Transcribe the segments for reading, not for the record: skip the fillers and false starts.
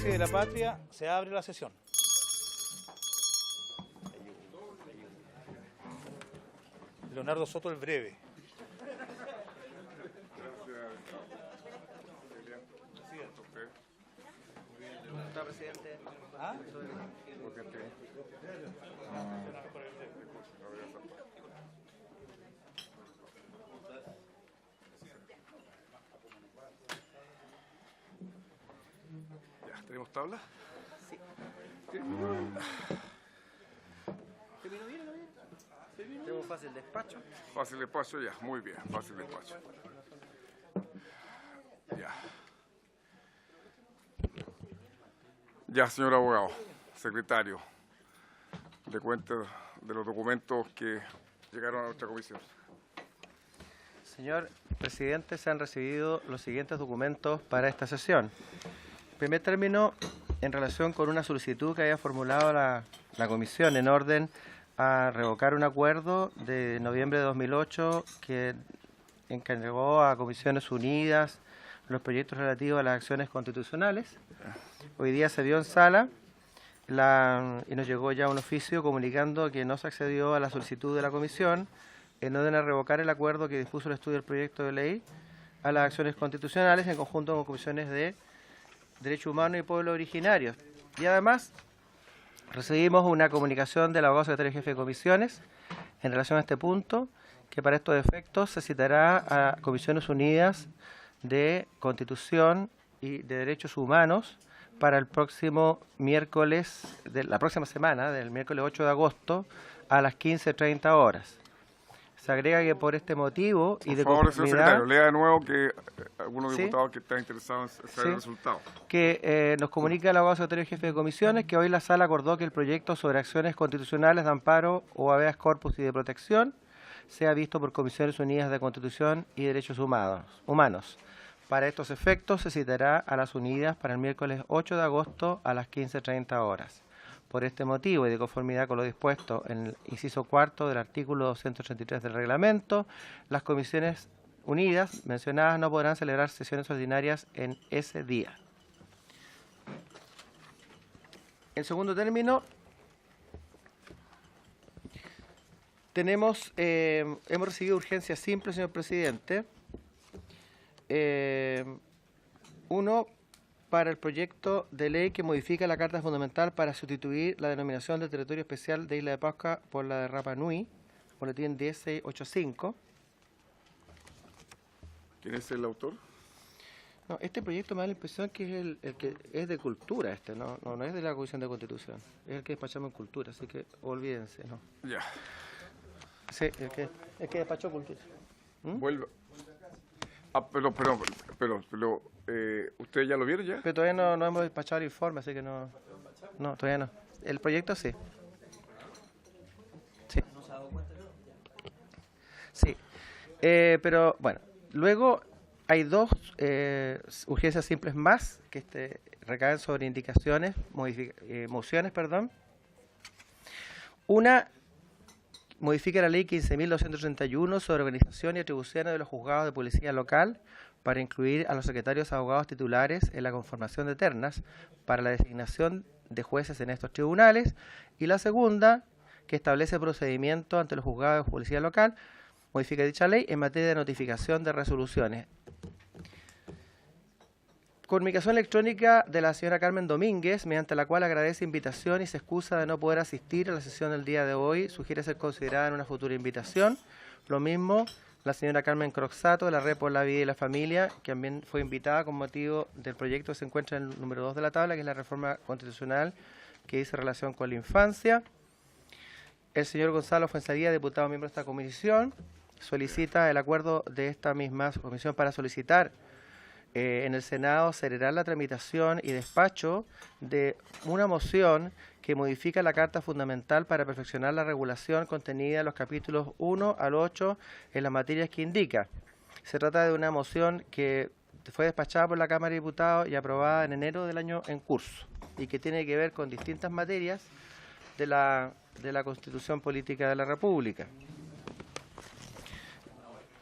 y de la Patria, se abre la sesión. Leonardo Soto, el breve. Gracias, presidente. ¿Ah? Ya, ¿tenemos tabla? Sí. ¿Terminó bien, no bien? Tenemos fácil despacho. Fácil despacho, ya, muy bien, fácil despacho. Ya. Ya, señor abogado, secretario, le cuento de los documentos que llegaron a nuestra comisión. Señor presidente, se han recibido los siguientes documentos para esta sesión. En primer término, en relación con una solicitud que había formulado la comisión en orden a revocar un acuerdo de noviembre de 2008 que encargó a Comisiones Unidas los proyectos relativos a las acciones constitucionales. Hoy día se vio en sala y nos llegó ya un oficio comunicando que no se accedió a la solicitud de la comisión en orden a revocar el acuerdo que dispuso el estudio del proyecto de ley a las acciones constitucionales en conjunto con comisiones de Derechos Humanos y Pueblos Originarios. Y además recibimos una comunicación del abogado secretario jefe de comisiones en relación a este punto, que para estos efectos se citará a Comisiones Unidas de Constitución y de Derechos Humanos para el próximo miércoles, de la próxima semana, del miércoles 8 de agosto, a las 15:30 horas. Se agrega que por este motivo y de Por favor, señor conformidad, secretario, lea de nuevo que algunos ¿sí? diputados que están interesados en saber ¿Sí? el resultado. que nos comunica el abogado secretario jefe de comisiones que hoy la sala acordó que el proyecto sobre acciones constitucionales de amparo o habeas corpus y de protección sea visto por Comisiones Unidas de Constitución y Derechos Humanos. Para estos efectos se citará a las unidas para el miércoles 8 de agosto a las 15:30 horas. Por este motivo y de conformidad con lo dispuesto en el inciso cuarto del artículo 233 del reglamento, las comisiones unidas mencionadas no podrán celebrar sesiones ordinarias en ese día. En segundo término, hemos recibido urgencias simples, señor presidente. Uno, para el proyecto de ley que modifica la Carta Fundamental para sustituir la denominación de territorio especial de Isla de Pascua por la de Rapa Nui, boletín 10685. ¿Quién es el autor? No, este proyecto me da la impresión que es el que es de cultura, no es de la Comisión de Constitución, es el que despachamos en cultura, así que olvídense, ¿no? Ya. Sí, el que despachó cultura. Vuelva. Ah, pero, ¿ustedes ya lo vieron ya? Pero todavía no hemos despachado el informe, así que no, todavía no. El proyecto sí. Sí. Sí. Pero bueno, luego hay dos urgencias simples más que recaen sobre indicaciones, mociones, perdón. Una modifica la ley 15.231 sobre organización y atribuciones de los juzgados de policía local para incluir a los secretarios abogados titulares en la conformación de ternas para la designación de jueces en estos tribunales. Y la segunda, que establece procedimiento ante los juzgados de policía local, modifica dicha ley en materia de notificación de resoluciones. Comunicación electrónica de la señora Carmen Domínguez, mediante la cual agradece invitación y se excusa de no poder asistir a la sesión del día de hoy. Sugiere ser considerada en una futura invitación. Lo mismo la señora Carmen Croxato, de la Red por la Vida y la Familia, que también fue invitada con motivo del proyecto que se encuentra en el número 2 de la tabla, que es la reforma constitucional que dice relación con la infancia. El señor Gonzalo Fuenzalía, diputado miembro de esta comisión, solicita el acuerdo de esta misma comisión para solicitar en el Senado acelerar la tramitación y despacho de una moción que modifica la Carta Fundamental para perfeccionar la regulación contenida en los capítulos 1 al 8 en las materias que indica. Se trata de una moción que fue despachada por la Cámara de Diputados y aprobada en enero del año en curso y que tiene que ver con distintas materias de la Constitución Política de la República.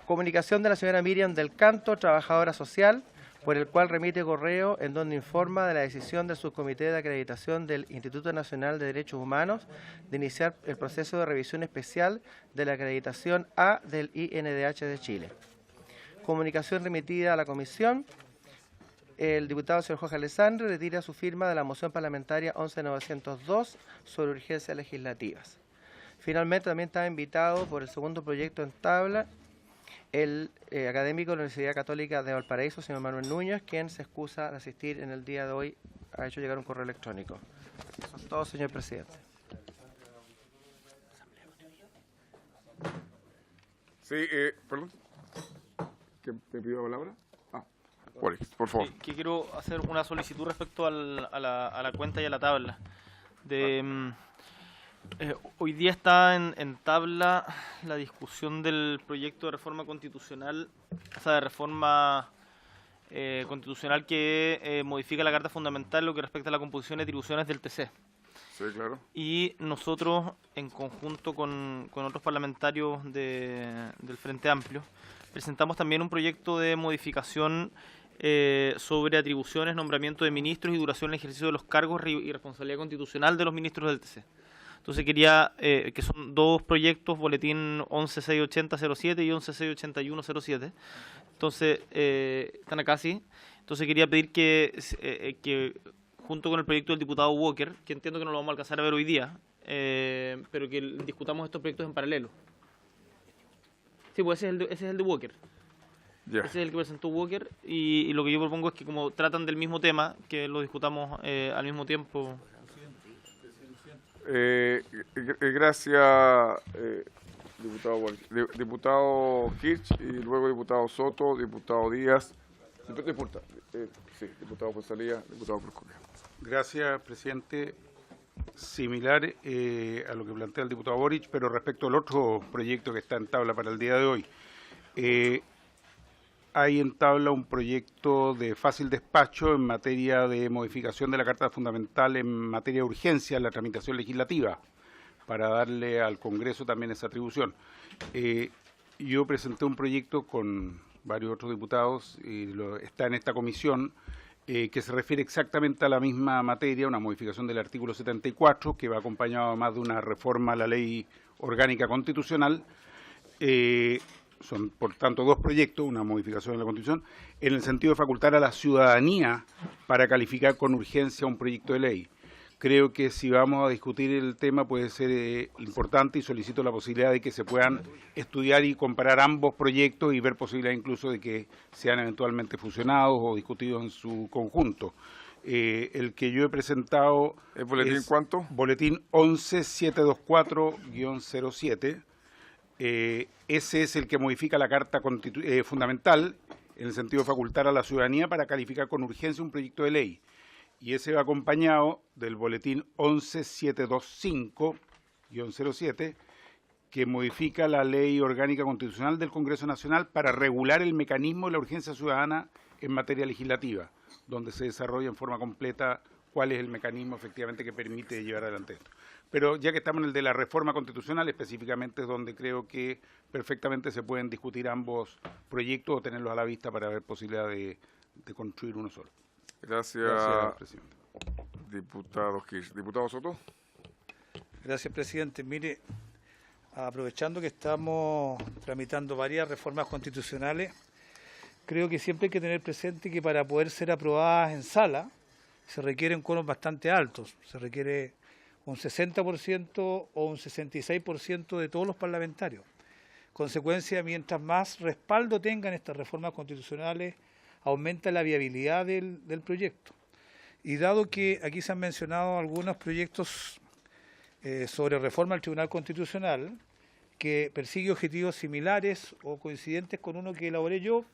Comunicación de la señora Miriam del Canto, trabajadora social, por el cual remite correo en donde informa de la decisión del Subcomité de Acreditación del Instituto Nacional de Derechos Humanos de iniciar el proceso de revisión especial de la acreditación A del INDH de Chile. Comunicación remitida a la Comisión. El diputado señor Jorge Alessandri retira su firma de la moción parlamentaria 11.902 sobre urgencias legislativas. Finalmente, también está invitado por el segundo proyecto en tabla el académico de la Universidad Católica de Valparaíso, señor Manuel Núñez, quien se excusa de asistir en el día de hoy. Ha hecho llegar un correo electrónico. Eso es todo, señor presidente. Sí, perdón. ¿Quién me pidió la palabra? Boric, por favor. Que quiero hacer una solicitud respecto a la cuenta y a la tabla. Hoy día está en tabla la discusión del proyecto de reforma constitucional, o sea, de reforma constitucional que modifica la Carta Fundamental en lo que respecta a la composición y atribuciones del TC. Sí, claro. Y nosotros, en conjunto con otros parlamentarios del Frente Amplio, presentamos también un proyecto de modificación sobre atribuciones, nombramiento de ministros y duración del ejercicio de los cargos y responsabilidad constitucional de los ministros del TC. Entonces quería, que son dos proyectos, boletín 11.680.07 y 11.681.07. Entonces, están acá, sí. Entonces quería pedir que junto con el proyecto del diputado Walker, que entiendo que no lo vamos a alcanzar a ver hoy día, pero que discutamos estos proyectos en paralelo. Sí, pues ese es el de Walker. Yeah. Ese es el que presentó Walker y lo que yo propongo es que como tratan del mismo tema, que lo discutamos al mismo tiempo. Gracias, diputado Boric. Diputado Hirsch y luego diputado Soto, diputado Díaz. Diputado Fuenzalía, diputado Cruz. Gracias, presidente. Similar a lo que plantea el diputado Boric, pero respecto al otro proyecto que está en tabla para el día de hoy. Hay en tabla un proyecto de fácil despacho en materia de modificación de la Carta Fundamental en materia de urgencia en la tramitación legislativa, para darle al Congreso también esa atribución. Yo presenté un proyecto con varios otros diputados, y está en esta comisión, que se refiere exactamente a la misma materia, una modificación del artículo 74, que va acompañado además de una reforma a la Ley Orgánica Constitucional. Son, por tanto, dos proyectos, una modificación de la Constitución, en el sentido de facultar a la ciudadanía para calificar con urgencia un proyecto de ley. Creo que si vamos a discutir el tema puede ser importante y solicito la posibilidad de que se puedan estudiar y comparar ambos proyectos y ver posibilidad incluso de que sean eventualmente fusionados o discutidos en su conjunto. El que yo he presentado... ¿El boletín cuánto? Boletín 11724-07. Ese es el que modifica la Carta Fundamental en el sentido de facultar a la ciudadanía para calificar con urgencia un proyecto de ley. Y ese va acompañado del boletín 11725-07, que modifica la Ley Orgánica Constitucional del Congreso Nacional para regular el mecanismo de la urgencia ciudadana en materia legislativa, donde se desarrolla en forma completa cuál es el mecanismo efectivamente que permite llevar adelante esto. Pero ya que estamos en el de la reforma constitucional, específicamente es donde creo que perfectamente se pueden discutir ambos proyectos o tenerlos a la vista para ver posibilidad de construir uno solo. Gracias, presidente. Diputado Hirsch. Diputado Soto. Gracias, presidente. Mire, aprovechando que estamos tramitando varias reformas constitucionales, creo que siempre hay que tener presente que para poder ser aprobadas en sala se requieren quórum bastante altos. Se requiere un 60% o un 66% de todos los parlamentarios. Consecuencia, mientras más respaldo tengan estas reformas constitucionales, aumenta la viabilidad del proyecto. Y dado que aquí se han mencionado algunos proyectos sobre reforma al Tribunal Constitucional, que persigue objetivos similares o coincidentes con uno que elaboré yo,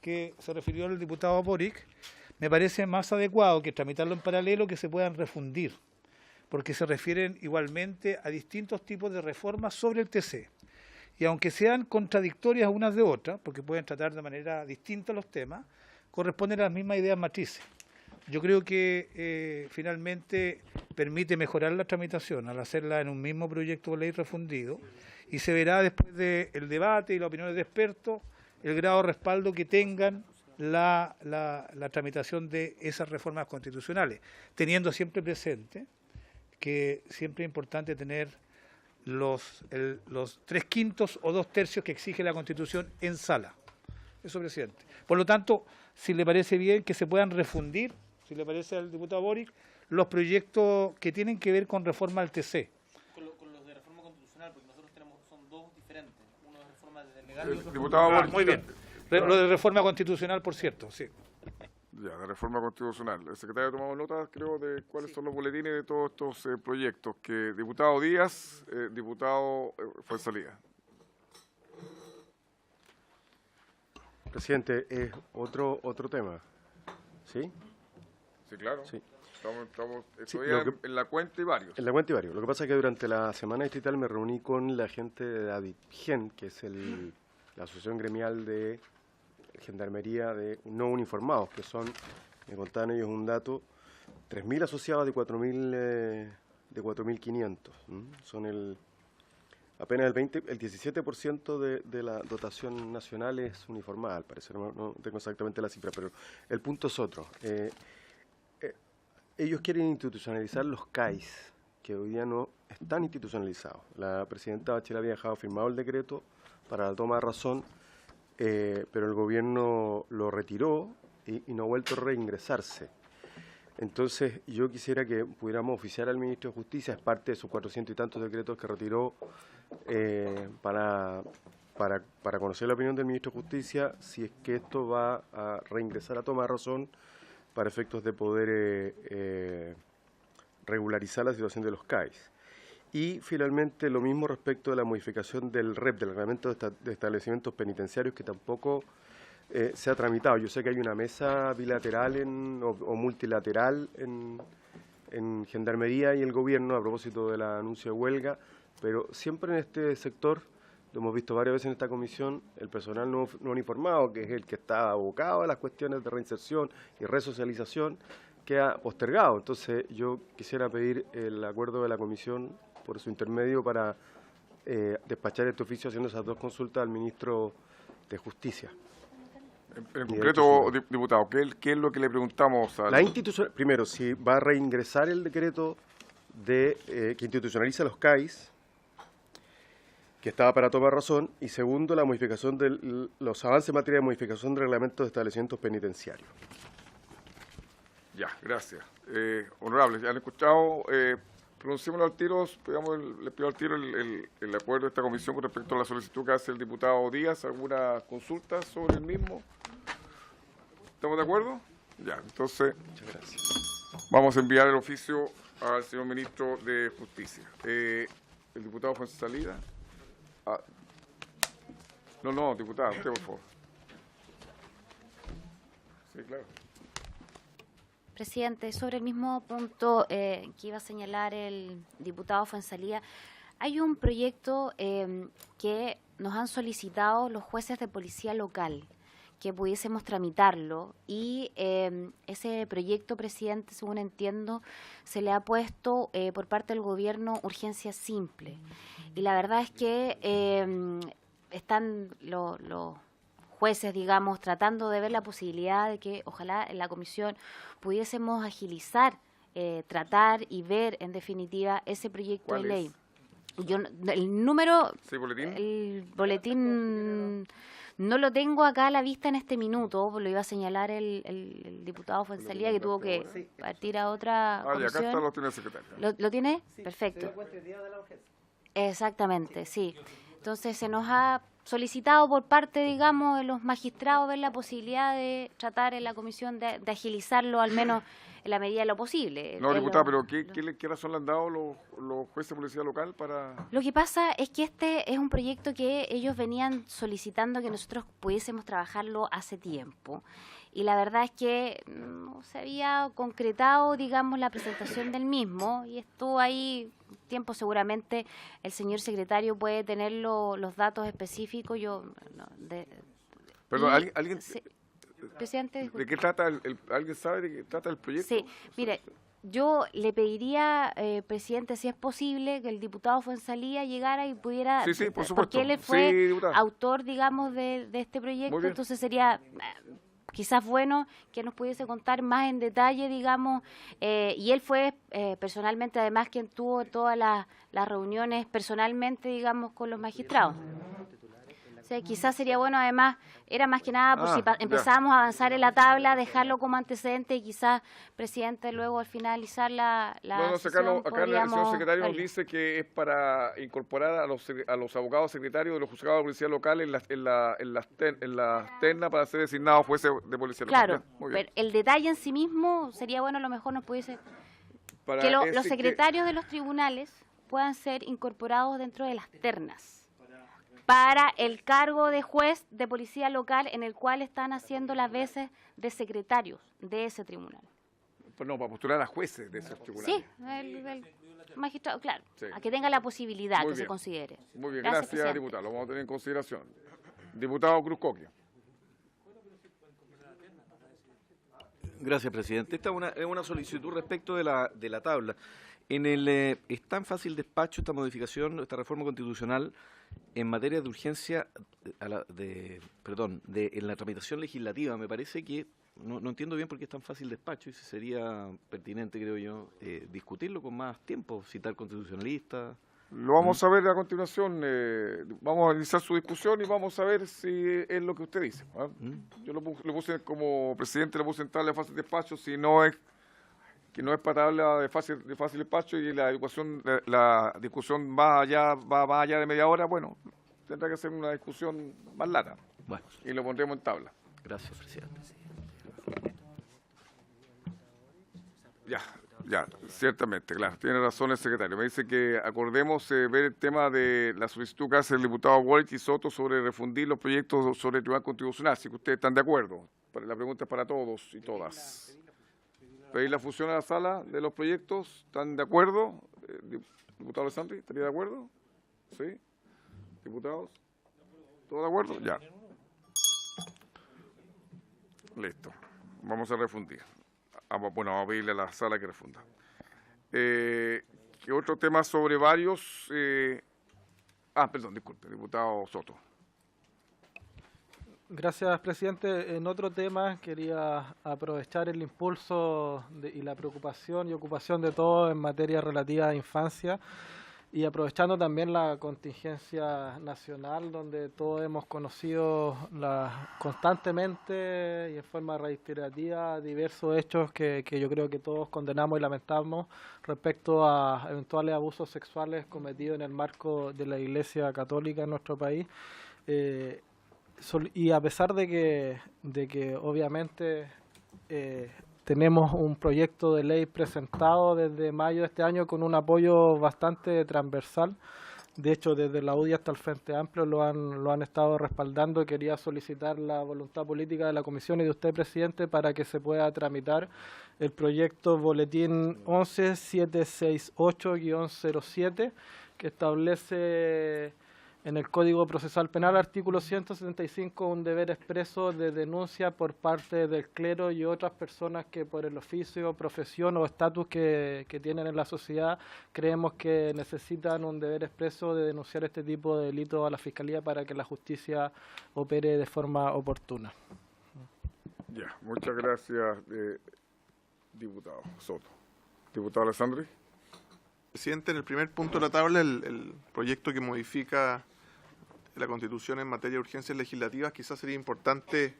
que se refirió al diputado Boric, me parece más adecuado que tramitarlo en paralelo que se puedan refundir, porque se refieren igualmente a distintos tipos de reformas sobre el TC. Y aunque sean contradictorias unas de otras, porque pueden tratar de manera distinta los temas, corresponden a las mismas ideas matrices. Yo creo que finalmente permite mejorar la tramitación al hacerla en un mismo proyecto de ley refundido, y se verá después del debate y las opiniones de expertos el grado de respaldo que tengan la tramitación de esas reformas constitucionales, teniendo siempre presente que siempre es importante tener los 3/5 o 2/3 que exige la Constitución en sala. Eso, presidente. Por lo tanto, si le parece bien que se puedan refundir, si le parece al diputado Boric, los proyectos que tienen que ver con reforma al TC. Con los de reforma constitucional, porque nosotros son dos diferentes. Uno es reforma legal y otro Diputado Boric, muy bien. Lo de reforma constitucional, por cierto, sí. Ya, de reforma constitucional. El secretario ha tomado nota, creo, de cuáles son los boletines de todos estos proyectos. Que diputado Díaz, diputado Fuenzalía. Presidente, es otro tema, ¿sí? Sí, claro. Sí. Estoy lo que- en la cuenta y varios. En la cuenta y varios. Lo que pasa es que durante la semana distrital me reuní con la gente de ADIGEN, que es la asociación gremial de gendarmería de no uniformados, que son, me contaban ellos un dato, 3.000 asociados de 4.500. Son apenas el 17% de la dotación nacional es uniformada, al parecer. No tengo exactamente la cifra, pero el punto es otro. Ellos quieren institucionalizar los CAIS, que hoy día no están institucionalizados. La presidenta Bachelet había dejado firmado el decreto para la toma de razón, pero el gobierno lo retiró y no ha vuelto a reingresarse. Entonces, yo quisiera que pudiéramos oficiar al ministro de Justicia, es parte de sus 400 y tantos decretos que retiró, para conocer la opinión del ministro de Justicia, si es que esto va a reingresar a toma de razón para efectos de poder regularizar la situación de los CAIS. Y finalmente lo mismo respecto de la modificación del REP, del Reglamento de Establecimientos Penitenciarios, que tampoco se ha tramitado. Yo sé que hay una mesa bilateral o multilateral en Gendarmería y el Gobierno a propósito del anuncio de huelga, pero siempre en este sector, lo hemos visto varias veces en esta comisión, el personal no uniformado, que es el que está abocado a las cuestiones de reinserción y resocialización, queda postergado. Entonces yo quisiera pedir el acuerdo de la comisión por su intermedio para despachar este oficio haciendo esas dos consultas al ministro de Justicia. En concreto, diputado, ¿qué es lo que le preguntamos? La institución, primero, si va a reingresar el decreto que institucionaliza los CAIS, que estaba para tomar razón, y segundo, la modificación de los avances en materia de modificación de reglamentos de establecimientos penitenciarios. Ya, gracias. Honorables, ya han escuchado, pronunciémoslo al tiro, les pido al tiro el acuerdo de esta comisión con respecto a la solicitud que hace el diputado Díaz. ¿Alguna consulta sobre el mismo? ¿Estamos de acuerdo? Ya, entonces Muchas gracias. vamos a enviar el oficio al señor ministro de Justicia. El diputado Fuenzalida. No, diputado, usted, por favor. Sí, claro. Presidente, sobre el mismo punto que iba a señalar el diputado Fuenzalía, hay un proyecto que nos han solicitado los jueces de policía local, que pudiésemos tramitarlo, y ese proyecto, presidente, según entiendo, se le ha puesto por parte del gobierno urgencia simple. Y la verdad es que están los jueces, digamos, tratando de ver la posibilidad de que ojalá en la comisión pudiésemos agilizar, tratar y ver en definitiva ese proyecto de ¿Cuál ley. es? El número, ¿Sí, boletín? el boletín no lo tengo acá a la vista en este minuto, lo iba a señalar el diputado Fuenzalía, que tuvo que partir a otra Ya, acá comisión. está, lo tiene el secretario. ¿Lo tiene? Perfecto. Exactamente, sí. Entonces se nos ha solicitado por parte, digamos, de los magistrados ver la posibilidad de tratar en la comisión de agilizarlo, al menos en la medida de lo posible. No, Es diputada, lo- pero ¿qué razón le han dado los jueces de policía local para...? Lo que pasa es que este es un proyecto que ellos venían solicitando que nosotros pudiésemos trabajarlo hace tiempo. Y la verdad es que no se había concretado, digamos, la presentación del mismo, y estuvo ahí tiempo. Seguramente el señor secretario puede tener los datos específicos. Perdón, Y- ¿alguien sí, presidente, de disculpe. qué trata ¿alguien sabe de qué trata el proyecto? Sí, mire, yo le pediría, presidente, si es posible, que el diputado Fuenzalía llegara y pudiera, Sí, por supuesto. porque él Sí, fue diputada. autor, digamos, de este proyecto, Muy bien. entonces sería quizás bueno que nos pudiese contar más en detalle, digamos, y él fue personalmente, además, quien tuvo todas las reuniones personalmente, digamos, con los magistrados. O sea, quizás sería bueno, además, era más que nada por si empezábamos a avanzar en la tabla, dejarlo como antecedente y quizás, presidente, luego al finalizar la sesión, acá el señor secretario nos dice que es para incorporar a los abogados secretarios de los juzgados de policía local en las ternas para ser designados jueces de policía local. Claro, pero el detalle en sí mismo sería bueno, a lo mejor nos pudiese... Para que los secretarios de los tribunales puedan ser incorporados dentro de las ternas para el cargo de juez de policía local en el cual están haciendo las veces de secretarios de ese tribunal. Pues no, para postular a jueces de esos tribunales. Sí, el magistrado, claro, sí, a que tenga la posibilidad. Muy que bien. Se considere. Muy bien, gracias diputado, lo vamos a tener en consideración. Diputado Cruz Coquio. Gracias, presidente. Esta es una solicitud respecto de la tabla. Está en fácil despacho esta modificación, esta reforma constitucional en materia de urgencia, en la tramitación legislativa. Me parece que no entiendo bien por qué es tan fácil despacho y sería pertinente, creo yo, discutirlo con más tiempo, citar constitucionalistas. Lo vamos a ver a continuación, vamos a iniciar su discusión y vamos a ver si es lo que usted dice. Yo lo puse como presidente, lo puse en tabla de fácil despacho, si no es que no es para tabla de fácil despacho y la discusión va más allá de media hora, bueno, tendrá que ser una discusión más larga. Bueno. Y lo pondremos en tabla. Gracias, presidente. Ya, ciertamente, claro, tiene razón el secretario. Me dice que acordemos ver el tema de la solicitud que hace el diputado Walsh y Soto sobre refundir los proyectos sobre el Tribunal Constitucional, si ustedes están de acuerdo. La pregunta es para todos y todas. Pedir la fusión a la sala de los proyectos, ¿están de acuerdo? Diputado Alessandri, ¿estaría de acuerdo? ¿Sí? ¿Diputados? ¿Todos de acuerdo? Ya. Listo. Vamos a refundir. Bueno, vamos a pedirle a la sala que refunda. ¿Qué otro tema sobre varios? Perdón, disculpe, diputado Soto. Gracias, presidente. En otro tema quería aprovechar el impulso y la preocupación y ocupación de todos en materia relativa a infancia y aprovechando también la contingencia nacional donde todos hemos conocido constantemente y en forma reiterativa diversos hechos que yo creo que todos condenamos y lamentamos respecto a eventuales abusos sexuales cometidos en el marco de la Iglesia Católica en nuestro país. Y a pesar de que obviamente tenemos un proyecto de ley presentado desde mayo de este año con un apoyo bastante transversal, de hecho desde la UDI hasta el Frente Amplio lo han estado respaldando, quería solicitar la voluntad política de la Comisión y de usted, presidente, para que se pueda tramitar el proyecto Boletín 11768-07 que establece en el Código Procesal Penal, artículo 175, un deber expreso de denuncia por parte del clero y otras personas que por el oficio, profesión o estatus que tienen en la sociedad creemos que necesitan un deber expreso de denunciar este tipo de delitos a la Fiscalía para que la justicia opere de forma oportuna. Ya, muchas gracias, diputado Soto. Diputado Alessandri. Presidente, en el primer punto de la tabla, el proyecto que modifica la Constitución en materia de urgencias legislativas, quizás sería importante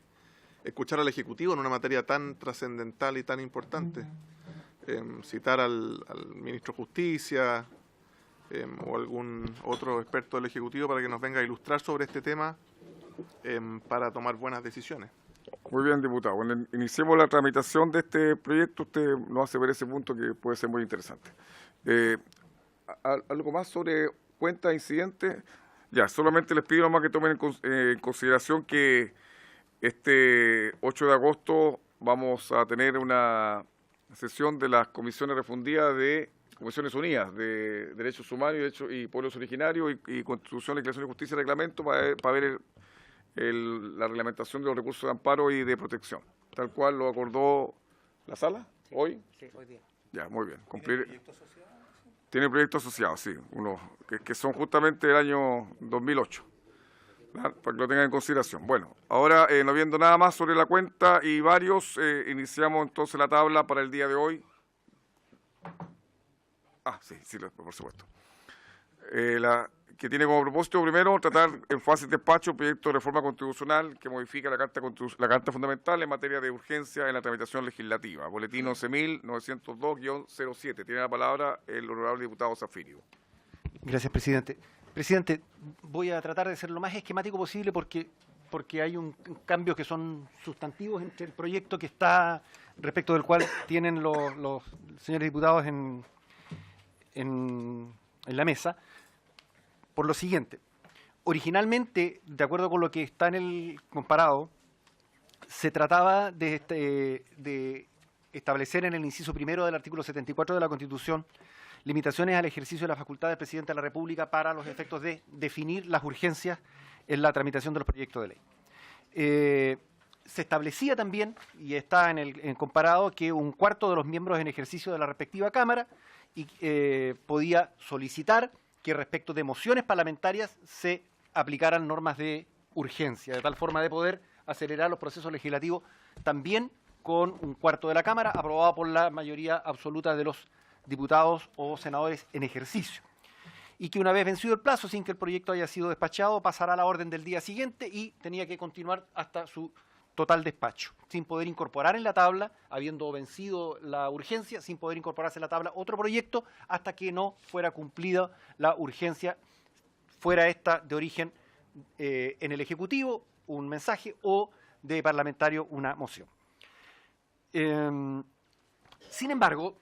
escuchar al Ejecutivo en una materia tan trascendental y tan importante. Citar al Ministro de Justicia o algún otro experto del Ejecutivo para que nos venga a ilustrar sobre este tema para tomar buenas decisiones. Muy bien, diputado. Bueno, iniciemos la tramitación de este proyecto. Usted nos hace ver ese punto que puede ser muy interesante. Algo más sobre cuentas de incidentes. Ya, solamente les pido nomás que tomen en consideración que este 8 de agosto vamos a tener una sesión de las comisiones refundidas de Comisiones Unidas de Derechos Humanos y Pueblos Originarios y Constitución, Legislación de Justicia y Reglamento para ver la reglamentación de los recursos de amparo y de protección, tal cual lo acordó la sala hoy. Sí, hoy día. Ya, muy bien. Tiene proyectos asociados, sí, unos que son justamente del año 2008. Para que lo tengan en consideración. Bueno, ahora no viendo nada más sobre la cuenta y varios, iniciamos entonces la tabla para el día de hoy. Sí, por supuesto. Que tiene como propósito, primero, tratar en fácil despacho un proyecto de reforma constitucional que modifica la Carta Fundamental en materia de urgencia en la tramitación legislativa. Boletín 11.902-07. Tiene la palabra el honorable diputado Zafirio. Gracias, presidente. Presidente, voy a tratar de ser lo más esquemático posible porque hay un cambio que son sustantivos entre el proyecto que está, respecto del cual tienen los señores diputados en la mesa, por lo siguiente. Originalmente, de acuerdo con lo que está en el comparado, se trataba de establecer en el inciso primero del artículo 74 de la Constitución limitaciones al ejercicio de la facultad del presidente de la República para los efectos de definir las urgencias en la tramitación de los proyectos de ley. Se establecía también, y está en el comparado, que un cuarto de los miembros en ejercicio de la respectiva Cámara podía solicitar que respecto de mociones parlamentarias se aplicaran normas de urgencia, de tal forma de poder acelerar los procesos legislativos también con un cuarto de la Cámara, aprobado por la mayoría absoluta de los diputados o senadores en ejercicio. Y que una vez vencido el plazo, sin que el proyecto haya sido despachado, pasará a la orden del día siguiente y tenía que continuar hasta su total despacho, sin poder incorporar en la tabla, habiendo vencido la urgencia, sin poder incorporarse en la tabla otro proyecto hasta que no fuera cumplida la urgencia, fuera esta de origen en el Ejecutivo, un mensaje, o de parlamentario, una moción. Sin embargo,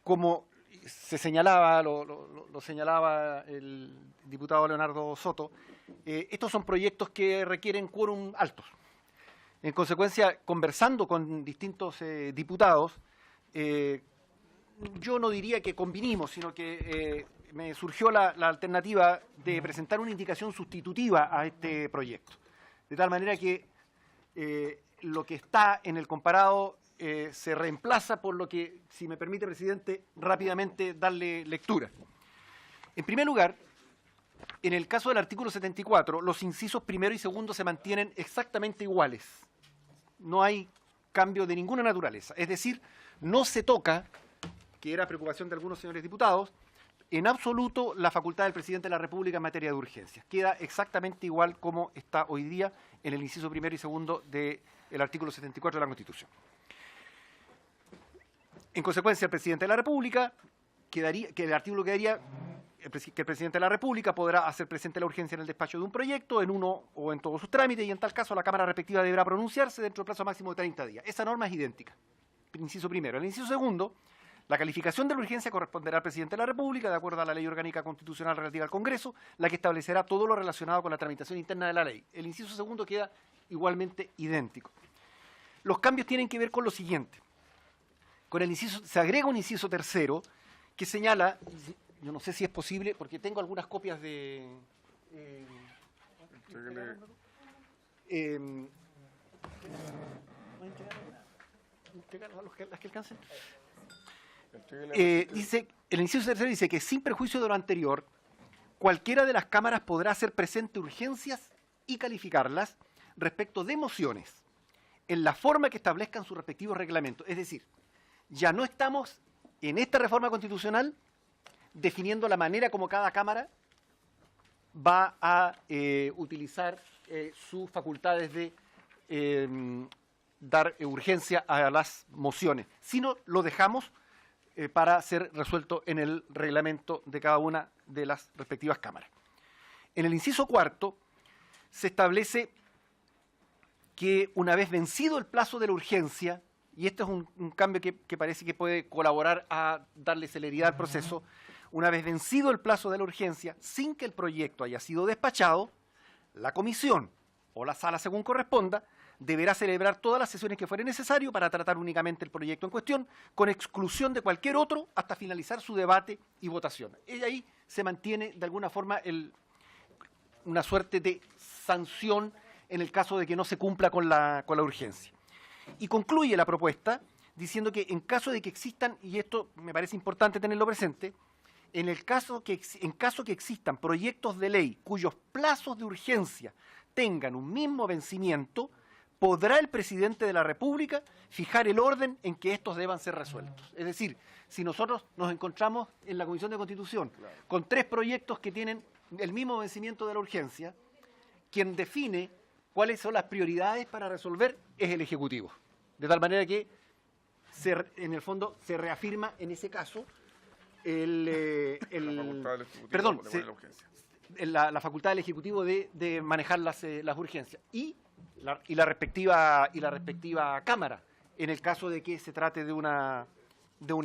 como se señalaba, lo señalaba el diputado Leonardo Soto, estos son proyectos que requieren quórum altos. En consecuencia, conversando con distintos diputados, yo no diría que convinimos, sino que me surgió la alternativa de presentar una indicación sustitutiva a este proyecto. De tal manera que lo que está en el comparado se reemplaza por lo que, si me permite, presidente, rápidamente darle lectura. En primer lugar, en el caso del artículo 74, los incisos primero y segundo se mantienen exactamente iguales. No hay cambio de ninguna naturaleza. Es decir, no se toca, que era preocupación de algunos señores diputados, en absoluto la facultad del presidente de la República en materia de urgencias. Queda exactamente igual como está hoy día en el inciso primero y segundo del artículo 74 de la Constitución. En consecuencia, el presidente de la República que el artículo quedaría que el presidente de la República podrá hacer presente la urgencia en el despacho de un proyecto, en uno o en todos sus trámites, y en tal caso la Cámara respectiva deberá pronunciarse dentro del plazo máximo de 30 días. Esa norma es idéntica. Inciso primero. El inciso segundo, la calificación de la urgencia corresponderá al presidente de la República, de acuerdo a la Ley Orgánica Constitucional relativa al Congreso, la que establecerá todo lo relacionado con la tramitación interna de la ley. El inciso segundo queda igualmente idéntico. Los cambios tienen que ver con lo siguiente. Con el inciso, se agrega un inciso tercero que señala, yo no sé si es posible, porque tengo algunas copias de... las que alcancen. Dice, el inciso tercero dice que sin perjuicio de lo anterior, cualquiera de las cámaras podrá hacer presente urgencias y calificarlas respecto de mociones en la forma que establezcan sus respectivos reglamentos. Es decir, ya no estamos en esta reforma constitucional definiendo la manera como cada Cámara va a utilizar sus facultades de dar urgencia a las mociones, sino lo dejamos para ser resuelto en el reglamento de cada una de las respectivas cámaras. En el inciso cuarto se establece que una vez vencido el plazo de la urgencia, y esto es un cambio que parece que puede colaborar a darle celeridad al proceso, una vez vencido el plazo de la urgencia, sin que el proyecto haya sido despachado, la comisión o la sala, según corresponda, deberá celebrar todas las sesiones que fuere necesario para tratar únicamente el proyecto en cuestión, con exclusión de cualquier otro hasta finalizar su debate y votación. Y ahí se mantiene de alguna forma una suerte de sanción en el caso de que no se cumpla con la urgencia. Y concluye la propuesta diciendo que en caso de que existan, y esto me parece importante tenerlo presente, en caso que existan proyectos de ley cuyos plazos de urgencia tengan un mismo vencimiento, podrá el presidente de la República fijar el orden en que estos deban ser resueltos. Es decir, si nosotros nos encontramos en la Comisión de Constitución con 3 proyectos que tienen el mismo vencimiento de la urgencia, quien define cuáles son las prioridades para resolver es el Ejecutivo. De tal manera que, en el fondo, se reafirma en ese caso la facultad del Ejecutivo de manejar las urgencias y la respectiva Cámara, en el caso de que se trate de una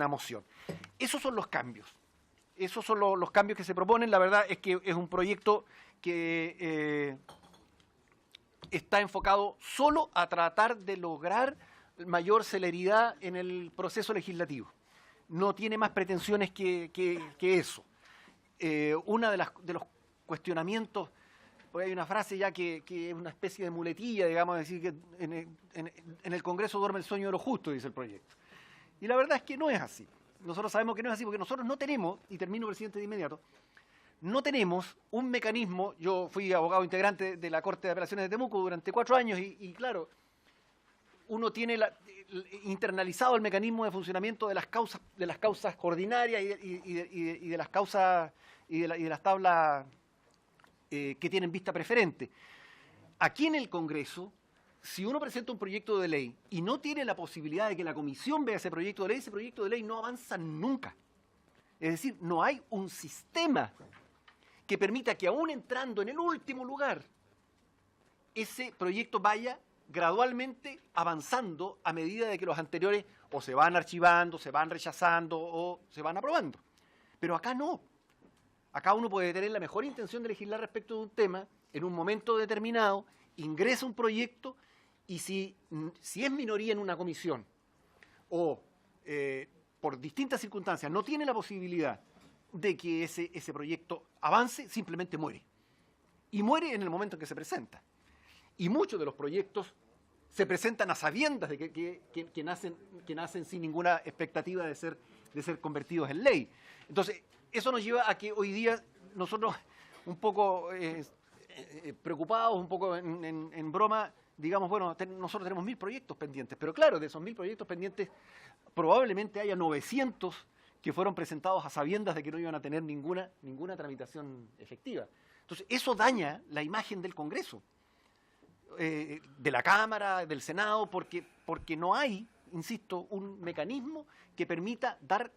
moción. Esos son los cambios. Esos son los cambios que se proponen. La verdad es que es un proyecto que está enfocado solo a tratar de lograr mayor celeridad en el proceso legislativo. No tiene más pretensiones que eso. Una de los cuestionamientos, porque hay una frase ya que es una especie de muletilla, digamos, decir que en el Congreso duerme el sueño de los justos, dice el proyecto. Y la verdad es que no es así. Nosotros sabemos que no es así porque nosotros no tenemos, y termino, presidente, de inmediato, no tenemos un mecanismo. Yo fui abogado integrante de la Corte de Apelaciones de Temuco durante 4 años y claro, uno tiene internalizado el mecanismo de funcionamiento de las causas ordinarias y de las causas y de las tablas que tienen vista preferente. Aquí en el Congreso, si uno presenta un proyecto de ley y no tiene la posibilidad de que la comisión vea ese proyecto de ley no avanza nunca. Es decir, no hay un sistema que permita que aún entrando en el último lugar, ese proyecto vaya gradualmente avanzando a medida de que los anteriores o se van archivando, se van rechazando o se van aprobando. Pero acá no. Acá uno puede tener la mejor intención de legislar respecto de un tema, en un momento determinado, ingresa un proyecto y si es minoría en una comisión o por distintas circunstancias no tiene la posibilidad de que ese proyecto avance, simplemente muere. Y muere en el momento en que se presenta. Y muchos de los proyectos se presentan a sabiendas de que nacen sin ninguna expectativa de ser convertidos en ley. Entonces, eso nos lleva a que hoy día nosotros, un poco preocupados, un poco en broma, digamos, bueno, nosotros tenemos 1000 proyectos pendientes, pero claro, de esos 1000 proyectos pendientes probablemente haya 900 que fueron presentados a sabiendas de que no iban a tener ninguna tramitación efectiva. Entonces, eso daña la imagen del Congreso, de la Cámara, del Senado, porque no hay, insisto, un mecanismo que permita dar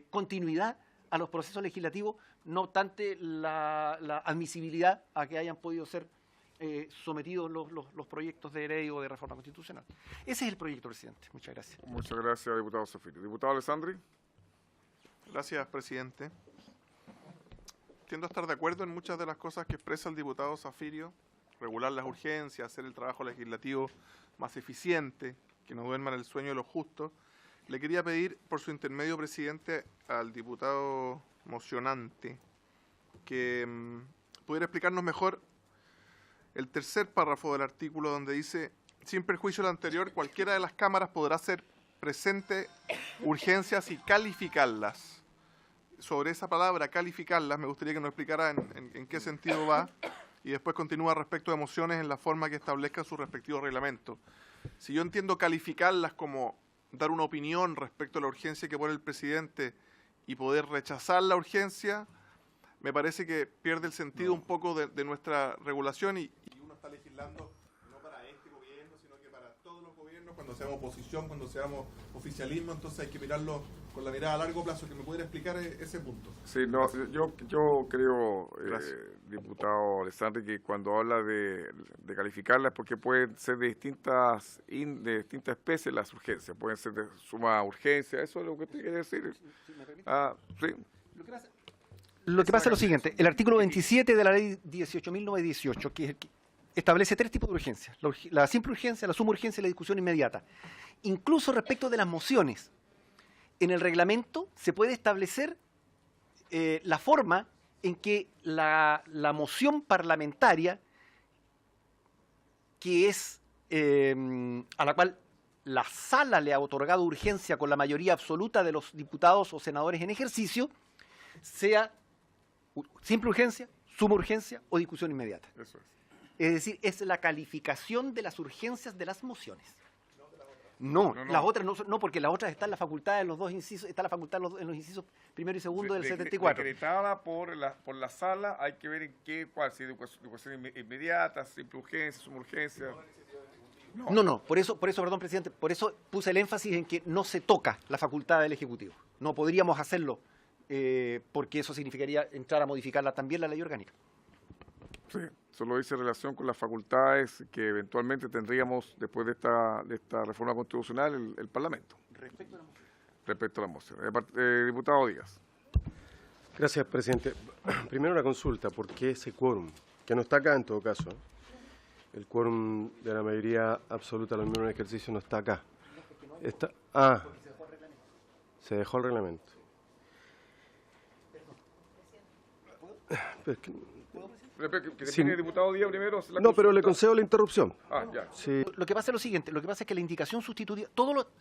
continuidad a los procesos legislativos, no obstante la admisibilidad a que hayan podido ser sometidos los proyectos de ley o de reforma constitucional. Ese es el proyecto, presidente. Muchas gracias. Muchas gracias, diputado Zafirio. Diputado Alessandri. Gracias, presidente. Tiendo a estar de acuerdo en muchas de las cosas que expresa el diputado Zafirio: regular las urgencias, hacer el trabajo legislativo más eficiente, que no duerman el sueño de los justos. Le quería pedir, por su intermedio, presidente, al diputado mocionante que pudiera explicarnos mejor el tercer párrafo del artículo donde dice: sin perjuicio del anterior, cualquiera de las cámaras podrá hacer presente urgencias y calificarlas. Sobre esa palabra, calificarlas, me gustaría que nos explicara en qué sentido va, y después continúa respecto de mociones en la forma que establezca su respectivo reglamento. Si yo entiendo calificarlas como dar una opinión respecto a la urgencia que pone el presidente y poder rechazar la urgencia, me parece que pierde el sentido un poco de nuestra regulación y uno está legislando no para este gobierno, sino que para todos los gobiernos, cuando seamos oposición, cuando seamos oficialismo, entonces hay que mirarlo con la mirada a largo plazo. ¿Que me pudiera explicar ese punto? Sí, no, yo creo, diputado Alessandri, que cuando habla de calificarlas, porque pueden ser de distintas especies las urgencias, pueden ser de suma urgencia, eso es lo que usted quiere decir. Sí. Lo que pasa es lo siguiente: el artículo 27 de la ley 18.918, que establece 3 tipos de urgencias: la simple urgencia, la suma urgencia y la discusión inmediata. Incluso respecto de las mociones, en el reglamento se puede establecer la forma en que la moción parlamentaria, que es a la cual la sala le ha otorgado urgencia con la mayoría absoluta de los diputados o senadores en ejercicio, sea simple urgencia, suma urgencia o discusión inmediata. Eso es. Es decir, es la calificación de las urgencias de las mociones. No, No. las otras no, porque las otras están la facultad de los dos incisos, está la facultad en los incisos primero y segundo del 74. Decretada por la sala, hay que ver en cuál, si educación inmediata, simple urgencia, suma urgencia. No, por eso, perdón, presidente, por eso puse el énfasis en que no se toca la facultad del Ejecutivo. No podríamos hacerlo, porque eso significaría entrar a modificarla también la ley orgánica. Sí, solo dice relación con las facultades que eventualmente tendríamos después de esta reforma constitucional el Parlamento. Respecto a la moción. Diputado Díaz. Gracias, presidente. Primero una consulta, ¿por qué ese quórum? Que no está acá en todo caso. El quórum de la mayoría absoluta de los miembros del ejercicio no está acá. Se dejó el reglamento. Que tiene el diputado Díaz primero. No, pero le concedo la interrupción. Ya. Sí. Lo que pasa es lo siguiente, lo que pasa es que la indicación sustitutiva,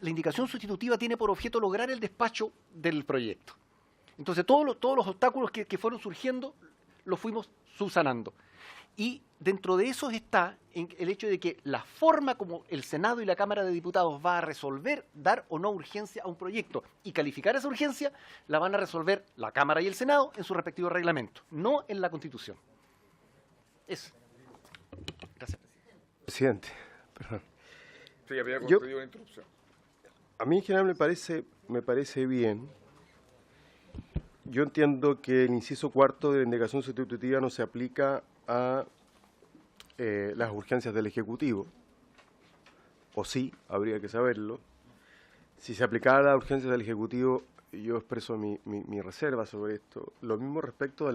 la indicación sustitutiva tiene por objeto lograr el despacho del proyecto. Entonces todos los obstáculos que fueron surgiendo los fuimos subsanando. Y dentro de eso está el hecho de que la forma como el Senado y la Cámara de Diputados va a resolver dar o no urgencia a un proyecto y calificar esa urgencia, la van a resolver la Cámara y el Senado en su respectivo reglamento, no en la Constitución. Eso. Gracias, Presidente. Perdón. Sí, había concedido una interrupción. A mí en general me parece bien. Yo entiendo que el inciso cuarto de la indicación sustitutiva no se aplica a las urgencias del Ejecutivo, o sí, habría que saberlo. Si se aplicara a las urgencias del Ejecutivo, yo expreso mi reserva sobre esto. Lo mismo respecto de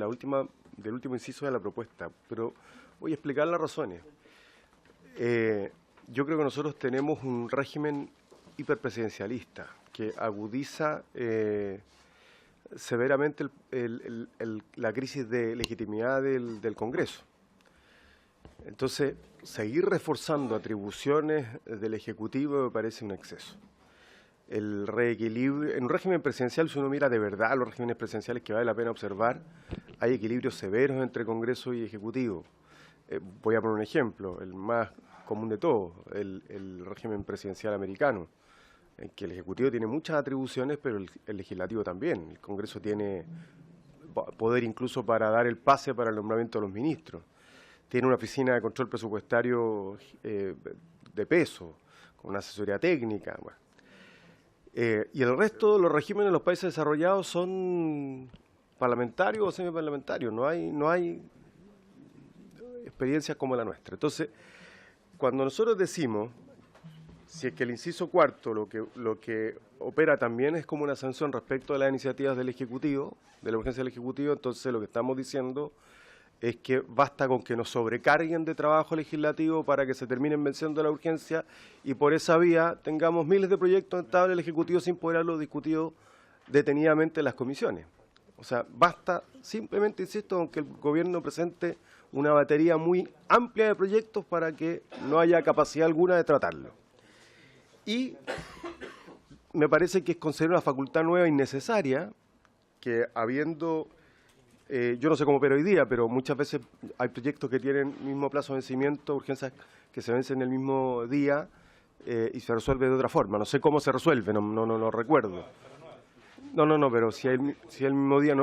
del último inciso de la propuesta, pero voy a explicar las razones. Yo creo que nosotros tenemos un régimen hiperpresidencialista que agudiza severamente la crisis de legitimidad del Congreso. Entonces, seguir reforzando atribuciones del Ejecutivo me parece un exceso. El reequilibrio, en un régimen presidencial, si uno mira de verdad los regímenes presidenciales que vale la pena observar, hay equilibrios severos entre Congreso y Ejecutivo. Voy a poner un ejemplo, el más común de todos, el régimen presidencial americano, en que el Ejecutivo tiene muchas atribuciones, pero el Legislativo también. El Congreso tiene poder incluso para dar el pase para el nombramiento de los ministros. Tiene una oficina de control presupuestario de peso, con una asesoría técnica. Bueno. Y el resto de los regímenes de los países desarrollados son parlamentarios o semiparlamentarios. No hay experiencias como la nuestra. Entonces, cuando nosotros decimos, si es que el inciso cuarto lo que opera también es como una sanción respecto a las iniciativas del Ejecutivo, de la urgencia del Ejecutivo, entonces lo que estamos diciendo es que basta con que nos sobrecarguen de trabajo legislativo para que se terminen venciendo la urgencia y por esa vía tengamos miles de proyectos en tabla del Ejecutivo sin poder haberlo discutido detenidamente en las comisiones. O sea, basta simplemente, insisto, con que el gobierno presente una batería muy amplia de proyectos para que no haya capacidad alguna de tratarlo. Y me parece que es conceder una facultad nueva innecesaria, que habiendo... yo no sé cómo opera hoy día, pero muchas veces hay proyectos que tienen el mismo plazo de vencimiento, urgencias que se vencen el mismo día y se resuelve de otra forma. No sé cómo se resuelve, no recuerdo. No, pero si el mismo día,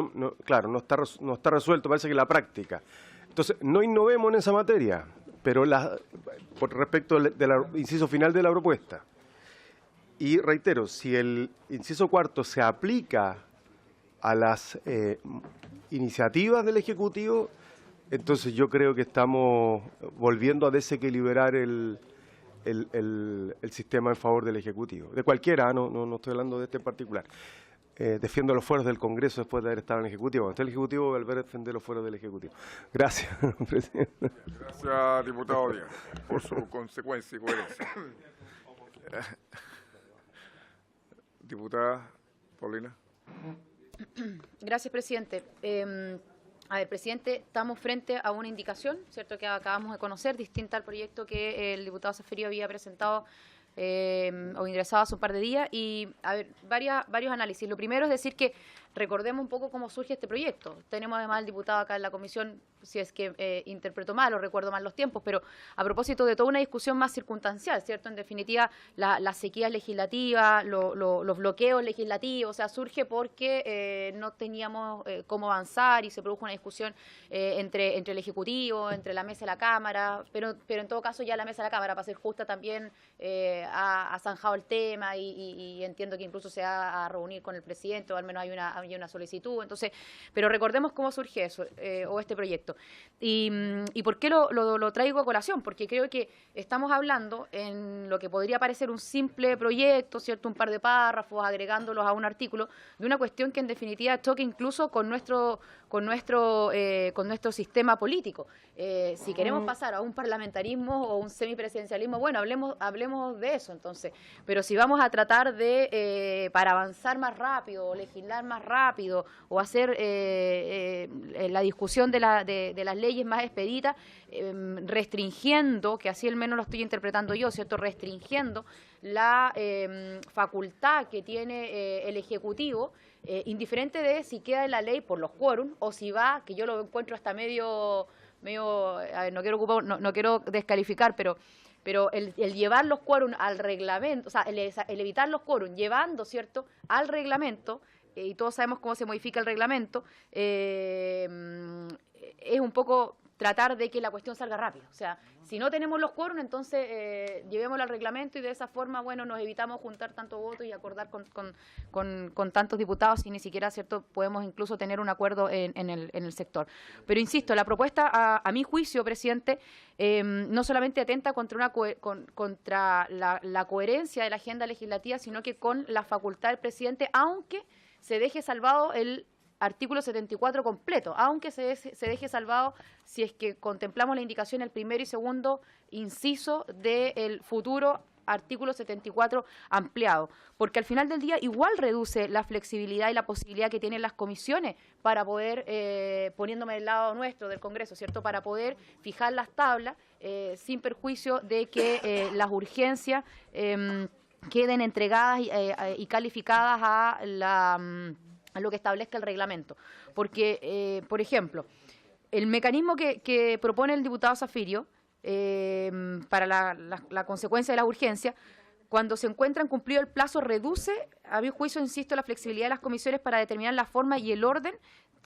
claro, no está resuelto, parece que la práctica. Entonces, no innovemos en esa materia, pero por respecto del inciso final de la propuesta. Y reitero, si el inciso cuarto se aplica a las iniciativas del Ejecutivo, entonces yo creo que estamos volviendo a desequilibrar el sistema en favor del Ejecutivo. De cualquiera, no estoy hablando de este en particular. Defiendo los fueros del Congreso después de haber estado en el Ejecutivo. Cuando esté el Ejecutivo, volver a defender los fueros del Ejecutivo. Gracias, presidente. Gracias, diputado Díaz, por su consecuencia y coherencia. Diputada Paulina. Gracias, presidente. A ver, presidente, estamos frente a una indicación, ¿cierto?, que acabamos de conocer, distinta al proyecto que el diputado Safirio había presentado o ingresado hace un par de días, y a ver, varios análisis. Lo primero es decir que recordemos un poco cómo surge este proyecto. Tenemos además al diputado acá en la comisión, si es que interpreto mal o recuerdo mal los tiempos, pero a propósito de toda una discusión más circunstancial, ¿cierto? En definitiva, las sequías legislativas, los bloqueos legislativos, o sea, surge porque no teníamos cómo avanzar y se produjo una discusión entre el Ejecutivo, entre la mesa de la Cámara, pero en todo caso ya la mesa de la Cámara, para ser justa, también ha zanjado el tema y entiendo que incluso se va a reunir con el presidente, o al menos hay una solicitud. Entonces, pero recordemos cómo surge eso, o este proyecto. ¿Y por qué lo traigo a colación? Porque creo que estamos hablando en lo que podría parecer un simple proyecto, ¿cierto? Un par de párrafos, agregándolos a un artículo, de una cuestión que en definitiva choque incluso con nuestro sistema político. Si queremos pasar a un parlamentarismo o un semipresidencialismo, bueno, hablemos de eso entonces. Pero si vamos a tratar de, para avanzar más rápido, o legislar más rápido, o hacer la discusión de las leyes más expeditas, restringiendo, que así al menos lo estoy interpretando yo, ¿cierto? Restringiendo la facultad que tiene el Ejecutivo, indiferente de si queda en la ley por los quórum o si va, que yo lo encuentro hasta medio a ver, no quiero descalificar, pero el llevar los quórum al reglamento, o sea, el evitar los quórum llevando, ¿cierto?, al reglamento, y todos sabemos cómo se modifica el reglamento, es un poco tratar de que la cuestión salga rápido. O sea, si no tenemos los quórum, entonces llevémoslo al reglamento y de esa forma, bueno, nos evitamos juntar tantos votos y acordar con tantos diputados y ni siquiera, ¿cierto?, podemos incluso tener un acuerdo en el sector. Pero insisto, la propuesta, a mi juicio, presidente, no solamente atenta contra la coherencia de la agenda legislativa, sino que con la facultad del presidente, aunque se deje salvado el artículo 74 completo, aunque se deje salvado si es que contemplamos la indicación el primero y segundo inciso del futuro artículo 74 ampliado, porque al final del día igual reduce la flexibilidad y la posibilidad que tienen las comisiones para poder, poniéndome del lado nuestro, del Congreso, ¿cierto?, para poder fijar las tablas sin perjuicio de que las urgencias queden entregadas y calificadas a lo que establezca el reglamento. Porque, por ejemplo, el mecanismo que propone el diputado Zafirio para la consecuencia de la urgencia, cuando se encuentran cumplido el plazo, reduce, a mi juicio, insisto, la flexibilidad de las comisiones para determinar la forma y el orden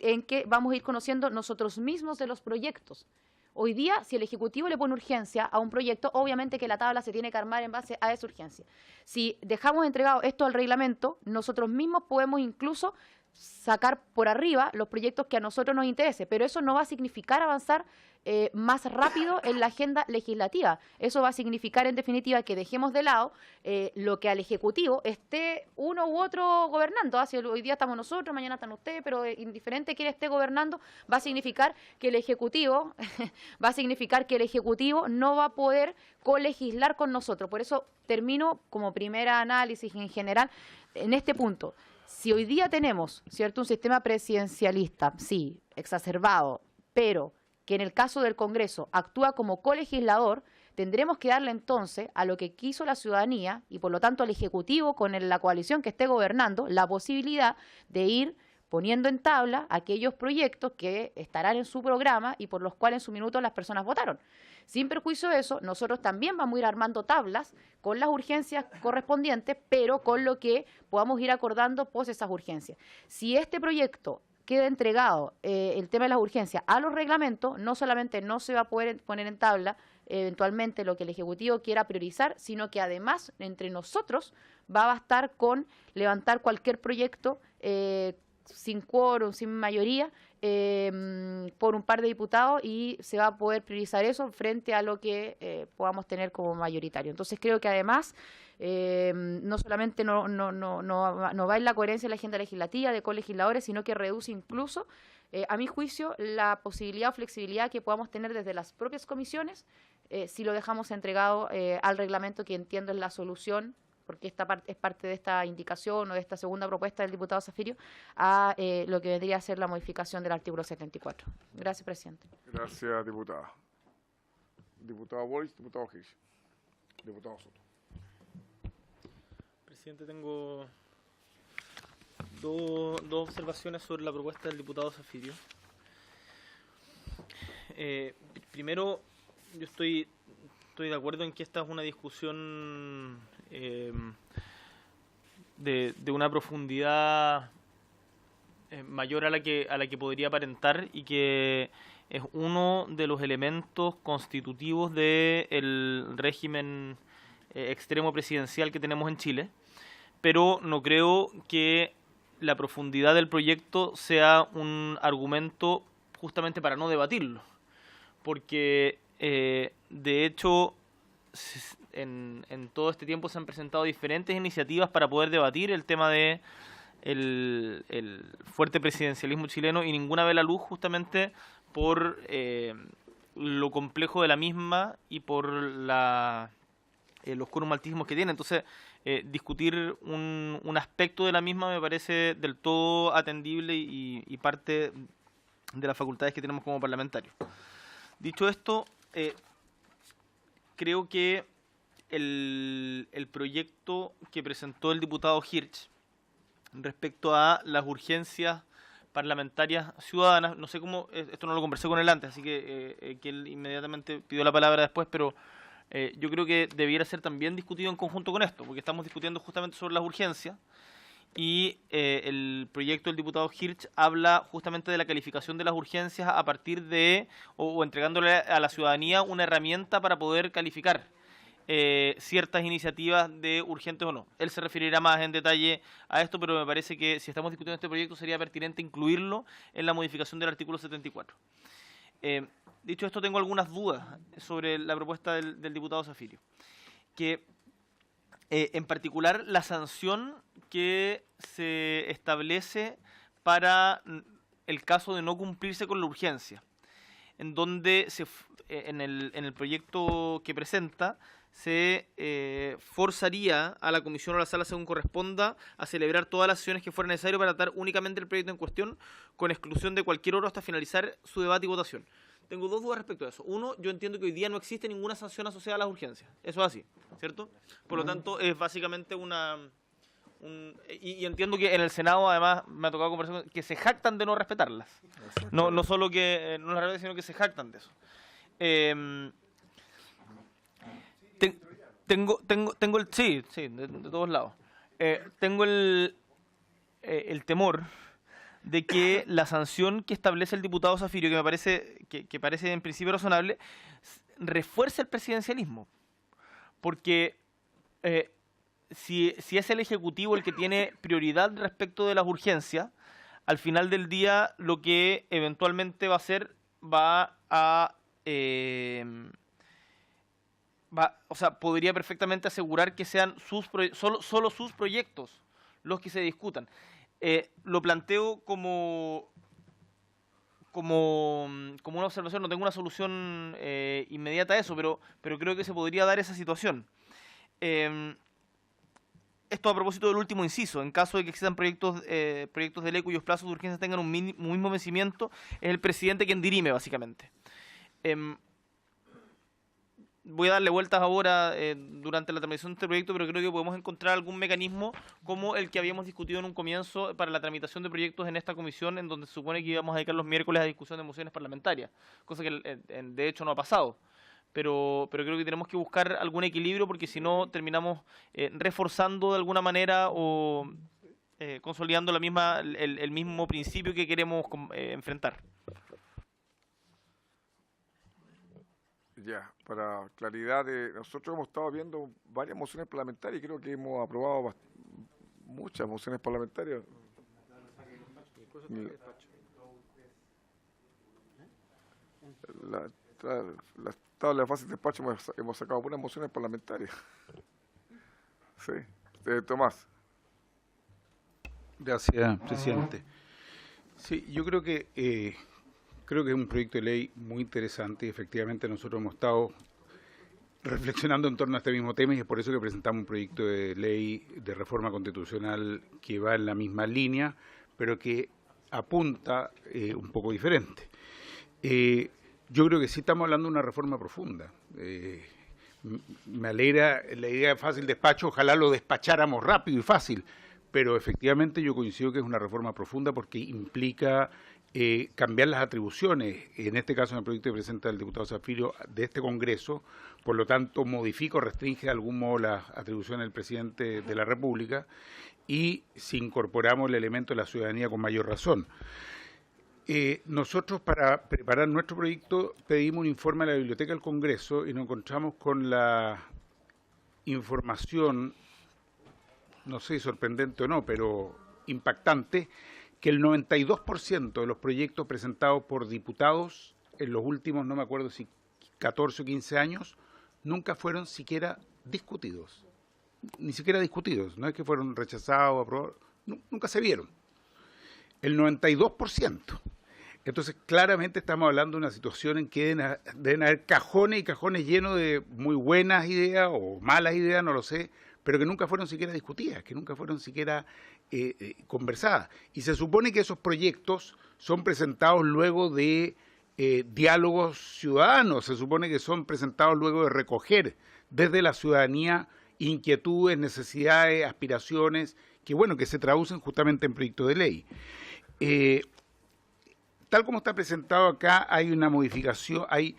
en que vamos a ir conociendo nosotros mismos de los proyectos. Hoy día, si el Ejecutivo le pone urgencia a un proyecto, obviamente que la tabla se tiene que armar en base a esa urgencia. Si dejamos entregado esto al reglamento, nosotros mismos podemos incluso sacar por arriba los proyectos que a nosotros nos interese, pero eso no va a significar avanzar más rápido en la agenda legislativa. Eso va a significar, en definitiva, que dejemos de lado lo que al Ejecutivo esté uno u otro gobernando. Si hoy día estamos nosotros, mañana están ustedes, pero indiferente quién esté gobernando, va a significar que el Ejecutivo no va a poder colegislar con nosotros. Por eso termino como primer análisis en general en este punto. Si hoy día tenemos, ¿cierto?, un sistema presidencialista, sí, exacerbado, pero que en el caso del Congreso actúa como colegislador, tendremos que darle entonces a lo que quiso la ciudadanía y por lo tanto al Ejecutivo con la coalición que esté gobernando la posibilidad de ir poniendo en tabla aquellos proyectos que estarán en su programa y por los cuales en su minuto las personas votaron. Sin perjuicio de eso, nosotros también vamos a ir armando tablas con las urgencias correspondientes, pero con lo que podamos ir acordando pos esas urgencias. Si este proyecto queda entregado, el tema de las urgencias, a los reglamentos, no solamente no se va a poder poner en tabla eventualmente lo que el Ejecutivo quiera priorizar, sino que además entre nosotros va a bastar con levantar cualquier proyecto sin quórum, sin mayoría, por un par de diputados y se va a poder priorizar eso frente a lo que podamos tener como mayoritario. Entonces creo que además no solamente no va en la coherencia de la agenda legislativa de colegisladores, sino que reduce incluso, a mi juicio, la posibilidad o flexibilidad que podamos tener desde las propias comisiones si lo dejamos entregado al reglamento, que entiendo es la solución, porque esta es parte de esta indicación o de esta segunda propuesta del diputado Zafirio, a lo que vendría a ser la modificación del artículo 74. Gracias, presidente. Gracias, diputada. Diputado Boris, diputado Hirsch, diputado Soto. presidente, tengo dos observaciones sobre la propuesta del diputado Zafirio. Primero, yo estoy de acuerdo en que esta es una discusión de una profundidad mayor a la que podría aparentar, y que es uno de los elementos constitutivos del régimen extremo presidencial que tenemos en Chile, pero no creo que la profundidad del proyecto sea un argumento justamente para no debatirlo, porque de hecho en todo este tiempo se han presentado diferentes iniciativas para poder debatir el tema de el fuerte presidencialismo chileno, y ninguna ve la luz justamente por lo complejo de la misma y por los quórum altísimos que tiene. Entonces, discutir un aspecto de la misma me parece del todo atendible y parte de las facultades que tenemos como parlamentarios. Dicho esto, creo que el proyecto que presentó el diputado Hirsch respecto a las urgencias parlamentarias ciudadanas, no sé cómo, esto no lo conversé con él antes, así que él inmediatamente pidió la palabra después, pero yo creo que debiera ser también discutido en conjunto con esto, porque estamos discutiendo justamente sobre las urgencias, y el proyecto del diputado Hirsch habla justamente de la calificación de las urgencias a partir de, o entregándole a la ciudadanía una herramienta para poder calificar ciertas iniciativas de urgentes o no. Él se referirá más en detalle a esto, pero me parece que si estamos discutiendo este proyecto sería pertinente incluirlo en la modificación del artículo 74. Dicho esto, tengo algunas dudas sobre la propuesta del diputado Zafirio, que en particular la sanción que se establece para el caso de no cumplirse con la urgencia, en donde en el proyecto que presenta se forzaría a la comisión o a la sala, según corresponda, a celebrar todas las sesiones que fueran necesarias para tratar únicamente el proyecto en cuestión, con exclusión de cualquier otro hasta finalizar su debate y votación. Tengo dos dudas respecto a eso. Uno, yo entiendo que hoy día no existe ninguna sanción asociada a las urgencias. Eso es así, ¿cierto? Por lo tanto, es básicamente y entiendo que en el Senado, además, me ha tocado conversar que se jactan de no respetarlas. No solo que no las respetan, sino que se jactan de eso. Tengo el... Sí, de todos lados. Tengo el temor de que la sanción que establece el diputado Zafirio, que me parece que parece en principio razonable, refuerce el presidencialismo. Porque si es el Ejecutivo el que tiene prioridad respecto de las urgencias, al final del día lo que eventualmente va a hacer podría perfectamente asegurar que sean solo sus proyectos los que se discutan. Lo planteo como una observación, no tengo una solución inmediata a eso, pero creo que se podría dar esa situación. Esto a propósito del último inciso, en caso de que existan proyectos de ley cuyos plazos de urgencia tengan un mismo vencimiento, es el presidente quien dirime, básicamente. Voy a darle vueltas ahora durante la tramitación de este proyecto, pero creo que podemos encontrar algún mecanismo como el que habíamos discutido en un comienzo para la tramitación de proyectos en esta comisión, en donde se supone que íbamos a dedicar los miércoles a discusión de mociones parlamentarias, cosa que de hecho no ha pasado. Pero creo que tenemos que buscar algún equilibrio, porque si no terminamos reforzando de alguna manera o consolidando el mismo principio que queremos enfrentar. Ya, para claridad, nosotros hemos estado viendo varias mociones parlamentarias y creo que hemos aprobado muchas mociones parlamentarias. La tabla de fácil despacho hemos sacado buenas mociones parlamentarias. Sí, Tomás. Gracias, presidente. Sí, yo creo que es un proyecto de ley muy interesante y efectivamente nosotros hemos estado reflexionando en torno a este mismo tema y es por eso que presentamos un proyecto de ley de reforma constitucional que va en la misma línea, pero que apunta un poco diferente. Yo creo que sí estamos hablando de una reforma profunda. me alegra la idea de fácil despacho, ojalá lo despacháramos rápido y fácil, pero efectivamente yo coincido que es una reforma profunda porque implica cambiar las atribuciones, en este caso en el proyecto que presenta el diputado Zafirio de este Congreso, por lo tanto modifica o restringe de algún modo las atribuciones del presidente de la República y si incorporamos el elemento de la ciudadanía con mayor razón. Nosotros para preparar nuestro proyecto pedimos un informe a la Biblioteca del Congreso y nos encontramos con la información, no sé si sorprendente o no, pero impactante, que el 92% de los proyectos presentados por diputados en los últimos, no me acuerdo si 14 o 15 años, nunca fueron siquiera discutidos. Ni siquiera discutidos, no es que fueron rechazados, aprobados, nunca se vieron. El 92%. Entonces, claramente estamos hablando de una situación en que deben haber cajones y cajones llenos de muy buenas ideas o malas ideas, no lo sé, pero que nunca fueron siquiera discutidas, que nunca fueron siquiera conversadas. Y se supone que esos proyectos son presentados luego de diálogos ciudadanos, se supone que son presentados luego de recoger desde la ciudadanía inquietudes, necesidades, aspiraciones, que bueno, que se traducen justamente en proyectos de ley. Tal como está presentado acá, hay una modificación, hay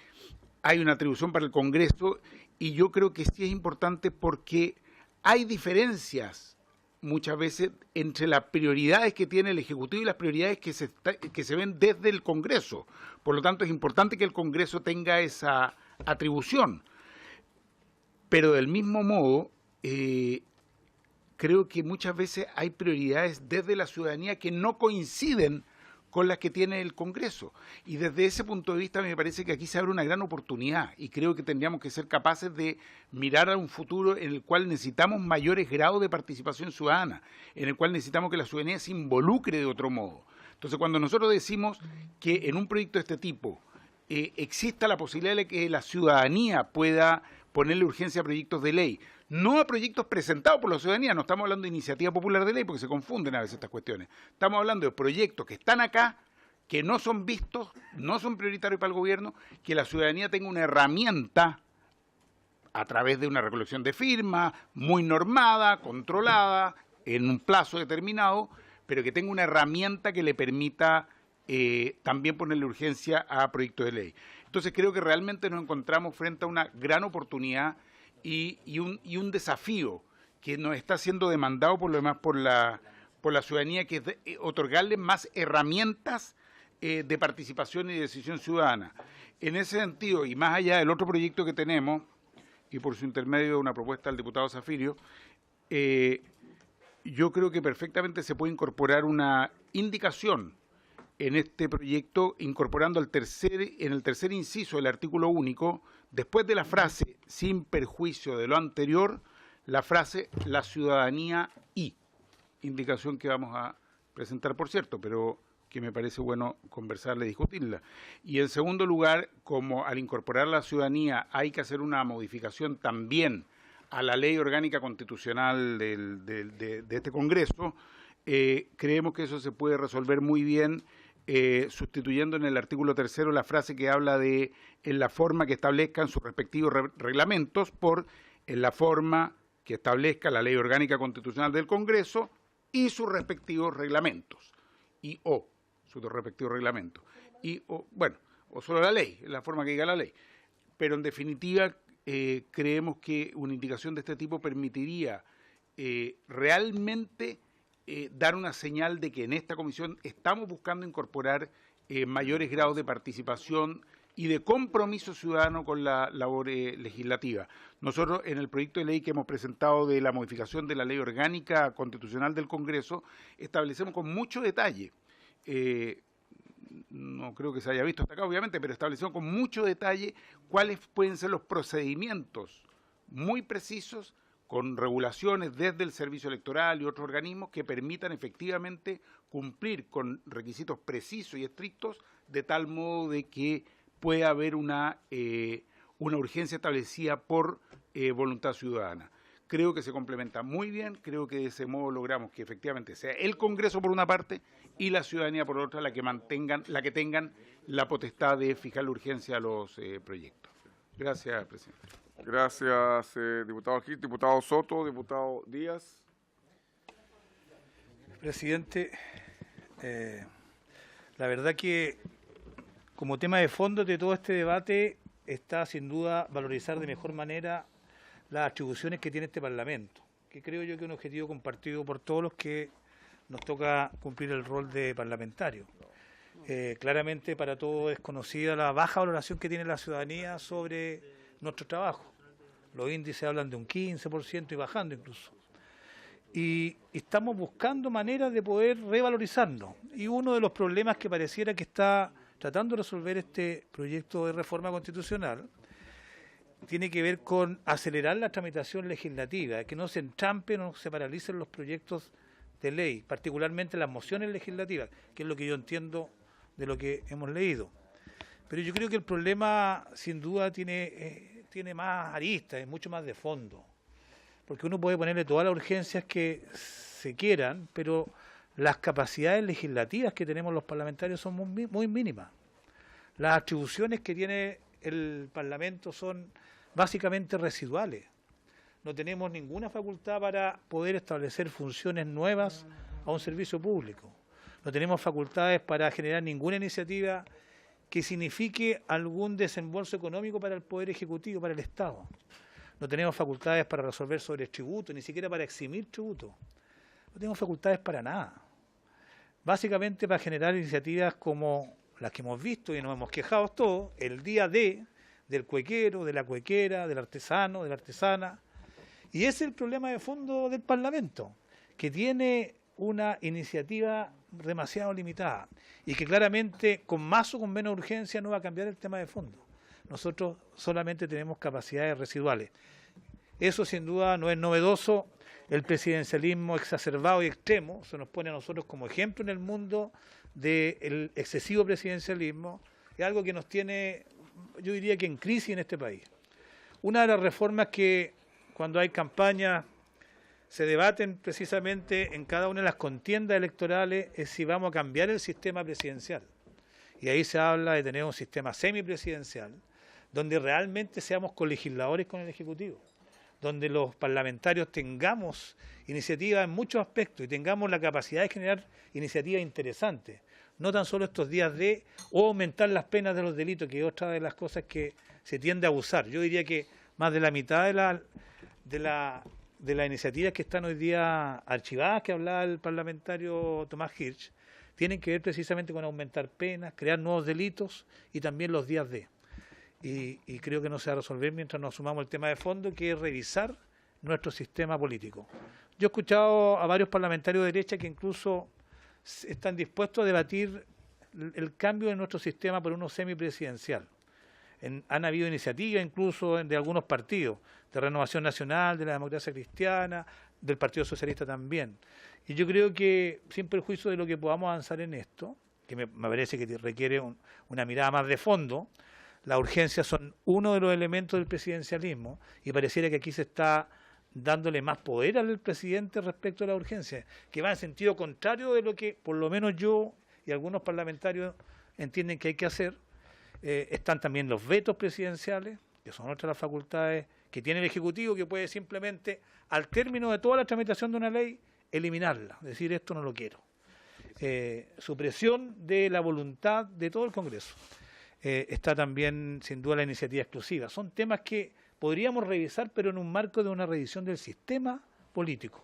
una atribución para el Congreso, y yo creo que sí es importante porque hay diferencias muchas veces entre las prioridades que tiene el Ejecutivo y las prioridades que se ven desde el Congreso. Por lo tanto, es importante que el Congreso tenga esa atribución. Pero del mismo modo, creo que muchas veces hay prioridades desde la ciudadanía que no coinciden con las que tiene el Congreso. Y desde ese punto de vista me parece que aquí se abre una gran oportunidad y creo que tendríamos que ser capaces de mirar a un futuro en el cual necesitamos mayores grados de participación ciudadana, en el cual necesitamos que la ciudadanía se involucre de otro modo. Entonces, cuando nosotros decimos que en un proyecto de este tipo exista la posibilidad de que la ciudadanía pueda ponerle urgencia a proyectos de ley, no a proyectos presentados por la ciudadanía, no estamos hablando de iniciativa popular de ley porque se confunden a veces estas cuestiones, estamos hablando de proyectos que están acá, que no son vistos, no son prioritarios para el gobierno, que la ciudadanía tenga una herramienta a través de una recolección de firmas, muy normada, controlada, en un plazo determinado, pero que tenga una herramienta que le permita también ponerle urgencia a proyectos de ley. Entonces creo que realmente nos encontramos frente a una gran oportunidad y un desafío que nos está siendo demandado por lo demás por la ciudadanía, que es otorgarle más herramientas de participación y de decisión ciudadana. En ese sentido, y más allá del otro proyecto que tenemos, y por su intermedio una propuesta del diputado Zafirio, yo creo que perfectamente se puede incorporar una indicación en este proyecto, incorporando en el tercer inciso del artículo único, después de la frase sin perjuicio de lo anterior, la frase la ciudadanía y, indicación que vamos a presentar, por cierto, pero que me parece bueno conversarla y discutirla. Y en segundo lugar, como al incorporar la ciudadanía hay que hacer una modificación también a la ley orgánica constitucional de este Congreso, creemos que eso se puede resolver muy bien sustituyendo en el artículo 3º la frase que habla de en la forma que establezcan sus respectivos reglamentos por en la forma que establezca la ley orgánica constitucional del Congreso y sus respectivos reglamentos sus respectivos reglamentos o solo la ley, en la forma que diga la ley, pero en definitiva creemos que una indicación de este tipo permitiría realmente dar una señal de que en esta comisión estamos buscando incorporar mayores grados de participación y de compromiso ciudadano con la labor legislativa. Nosotros en el proyecto de ley que hemos presentado de la modificación de la ley orgánica constitucional del Congreso establecemos con mucho detalle, no creo que se haya visto hasta acá obviamente, pero establecemos con mucho detalle cuáles pueden ser los procedimientos muy precisos con regulaciones desde el Servicio Electoral y otros organismos que permitan efectivamente cumplir con requisitos precisos y estrictos de tal modo de que pueda haber una urgencia establecida por voluntad ciudadana. Creo que se complementa muy bien, creo que de ese modo logramos que efectivamente sea el Congreso por una parte y la ciudadanía por otra la que tengan la potestad de fijar la urgencia a los proyectos. Gracias, presidente. Gracias, diputado Gil. Diputado Soto, diputado Díaz. Presidente, la verdad que como tema de fondo de todo este debate está sin duda valorizar de mejor manera las atribuciones que tiene este Parlamento, que creo yo que es un objetivo compartido por todos los que nos toca cumplir el rol de parlamentario. Claramente para todos es conocida la baja valoración que tiene la ciudadanía sobre nuestro trabajo. Los índices hablan de un 15% y bajando incluso. Y estamos buscando maneras de poder revalorizarnos. Y uno de los problemas que pareciera que está tratando de resolver este proyecto de reforma constitucional tiene que ver con acelerar la tramitación legislativa, que no se entrampen o se paralicen los proyectos de ley, particularmente las mociones legislativas, que es lo que yo entiendo de lo que hemos leído. Pero yo creo que el problema, sin duda, tiene más aristas, es mucho más de fondo. Porque uno puede ponerle todas las urgencias que se quieran, pero las capacidades legislativas que tenemos los parlamentarios son muy mínimas. Las atribuciones que tiene el Parlamento son básicamente residuales. No tenemos ninguna facultad para poder establecer funciones nuevas a un servicio público. No tenemos facultades para generar ninguna iniciativa que signifique algún desembolso económico para el Poder Ejecutivo, para el Estado. No tenemos facultades para resolver sobre tributos, ni siquiera para eximir tributos. No tenemos facultades para nada. Básicamente para generar iniciativas como las que hemos visto y nos hemos quejado todos, el día D del cuequero, de la cuequera, del artesano, de la artesana. Y ese es el problema de fondo del Parlamento, que tiene una iniciativa demasiado limitada y que claramente con más o con menos urgencia no va a cambiar el tema de fondo. Nosotros solamente tenemos capacidades residuales. Eso sin duda no es novedoso. El presidencialismo exacerbado y extremo se nos pone a nosotros como ejemplo en el mundo del excesivo presidencialismo. Es algo que nos tiene, yo diría que en crisis en este país. Una de las reformas que cuando hay campaña se debaten precisamente en cada una de las contiendas electorales es si vamos a cambiar el sistema presidencial. Y ahí se habla de tener un sistema semipresidencial, donde realmente seamos colegisladores con el Ejecutivo, donde los parlamentarios tengamos iniciativas en muchos aspectos y tengamos la capacidad de generar iniciativas interesantes, no tan solo estos días o aumentar las penas de los delitos, que es otra de las cosas que se tiende a abusar. Yo diría que más de la mitad de las iniciativas que están hoy día archivadas, que hablaba el parlamentario Tomás Hirsch, tienen que ver precisamente con aumentar penas, crear nuevos delitos y también los días D. Y creo que no se va a resolver mientras no asumamos el tema de fondo, que es revisar nuestro sistema político. Yo he escuchado a varios parlamentarios de derecha que incluso están dispuestos a debatir el cambio de nuestro sistema por uno semipresidencial. Han habido iniciativas incluso de algunos partidos, de Renovación Nacional, de la Democracia Cristiana, del Partido Socialista también. Y yo creo que, sin perjuicio de lo que podamos avanzar en esto, que me parece que requiere una mirada más de fondo, las urgencias son uno de los elementos del presidencialismo y pareciera que aquí se está dándole más poder al presidente respecto a la urgencia, que va en sentido contrario de lo que por lo menos yo y algunos parlamentarios entienden que hay que hacer. Están también los vetos presidenciales, que son otras las facultades que tiene el Ejecutivo, que puede simplemente, al término de toda la tramitación de una ley, eliminarla, decir esto no lo quiero. Supresión de la voluntad de todo el Congreso. Está también, sin duda, la iniciativa exclusiva. Son temas que podríamos revisar, pero en un marco de una revisión del sistema político.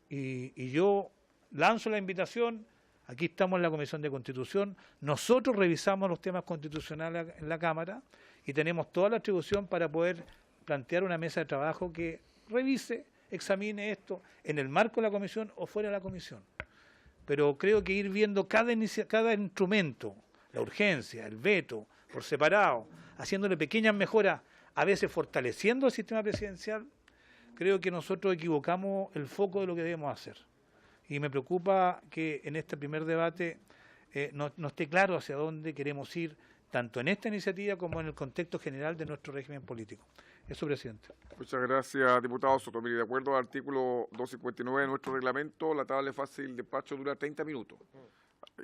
Y yo lanzo la invitación. Aquí estamos en la Comisión de Constitución, nosotros revisamos los temas constitucionales en la Cámara y tenemos toda la atribución para poder plantear una mesa de trabajo que revise, examine esto en el marco de la Comisión o fuera de la Comisión. Pero creo que ir viendo cada instrumento, la urgencia, el veto, por separado, haciéndole pequeñas mejoras, a veces fortaleciendo el sistema presidencial, creo que nosotros equivocamos el foco de lo que debemos hacer. Y me preocupa que en este primer debate no esté claro hacia dónde queremos ir, tanto en esta iniciativa como en el contexto general de nuestro régimen político. Eso, presidente. Muchas gracias, diputado Soto. Mire, de acuerdo al artículo 259 de nuestro reglamento, la tabla de fácil despacho dura 30 minutos.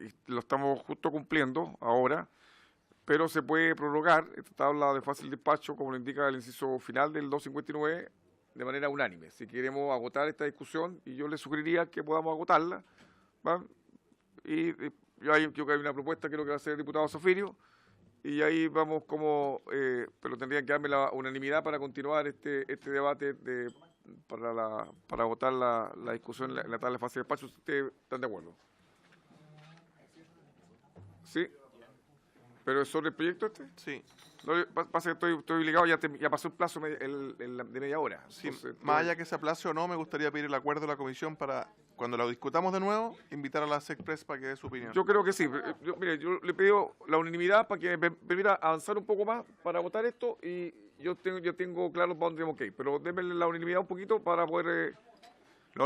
Y lo estamos justo cumpliendo ahora. pero se puede prorrogar esta tabla de fácil despacho, como lo indica el inciso final del 259, de manera unánime. Si queremos agotar esta discusión, y yo le sugeriría que podamos agotarla, ¿va? Y yo creo que hay una propuesta, creo que va a ser el diputado Zafirio, y ahí vamos como, pero tendrían que darme la unanimidad para continuar este debate para agotar la discusión en la tabla de fácil despacho. ¿Ustedes están de acuerdo? ¿Sí? ¿Pero es sobre el proyecto este? Sí. No, pasa que estoy obligado, ya pasó el plazo de media hora. Sí, Entonces, más allá que se aplace o no, me gustaría pedir el acuerdo de la comisión para, cuando lo discutamos de nuevo, invitar a la SECPRES para que dé su opinión. Yo creo que sí. Mire, yo le pido la unanimidad para que me permita avanzar un poco más para votar esto, y yo tengo claro para dónde tenemos que ir, pero déme la unanimidad un poquito para poder... No.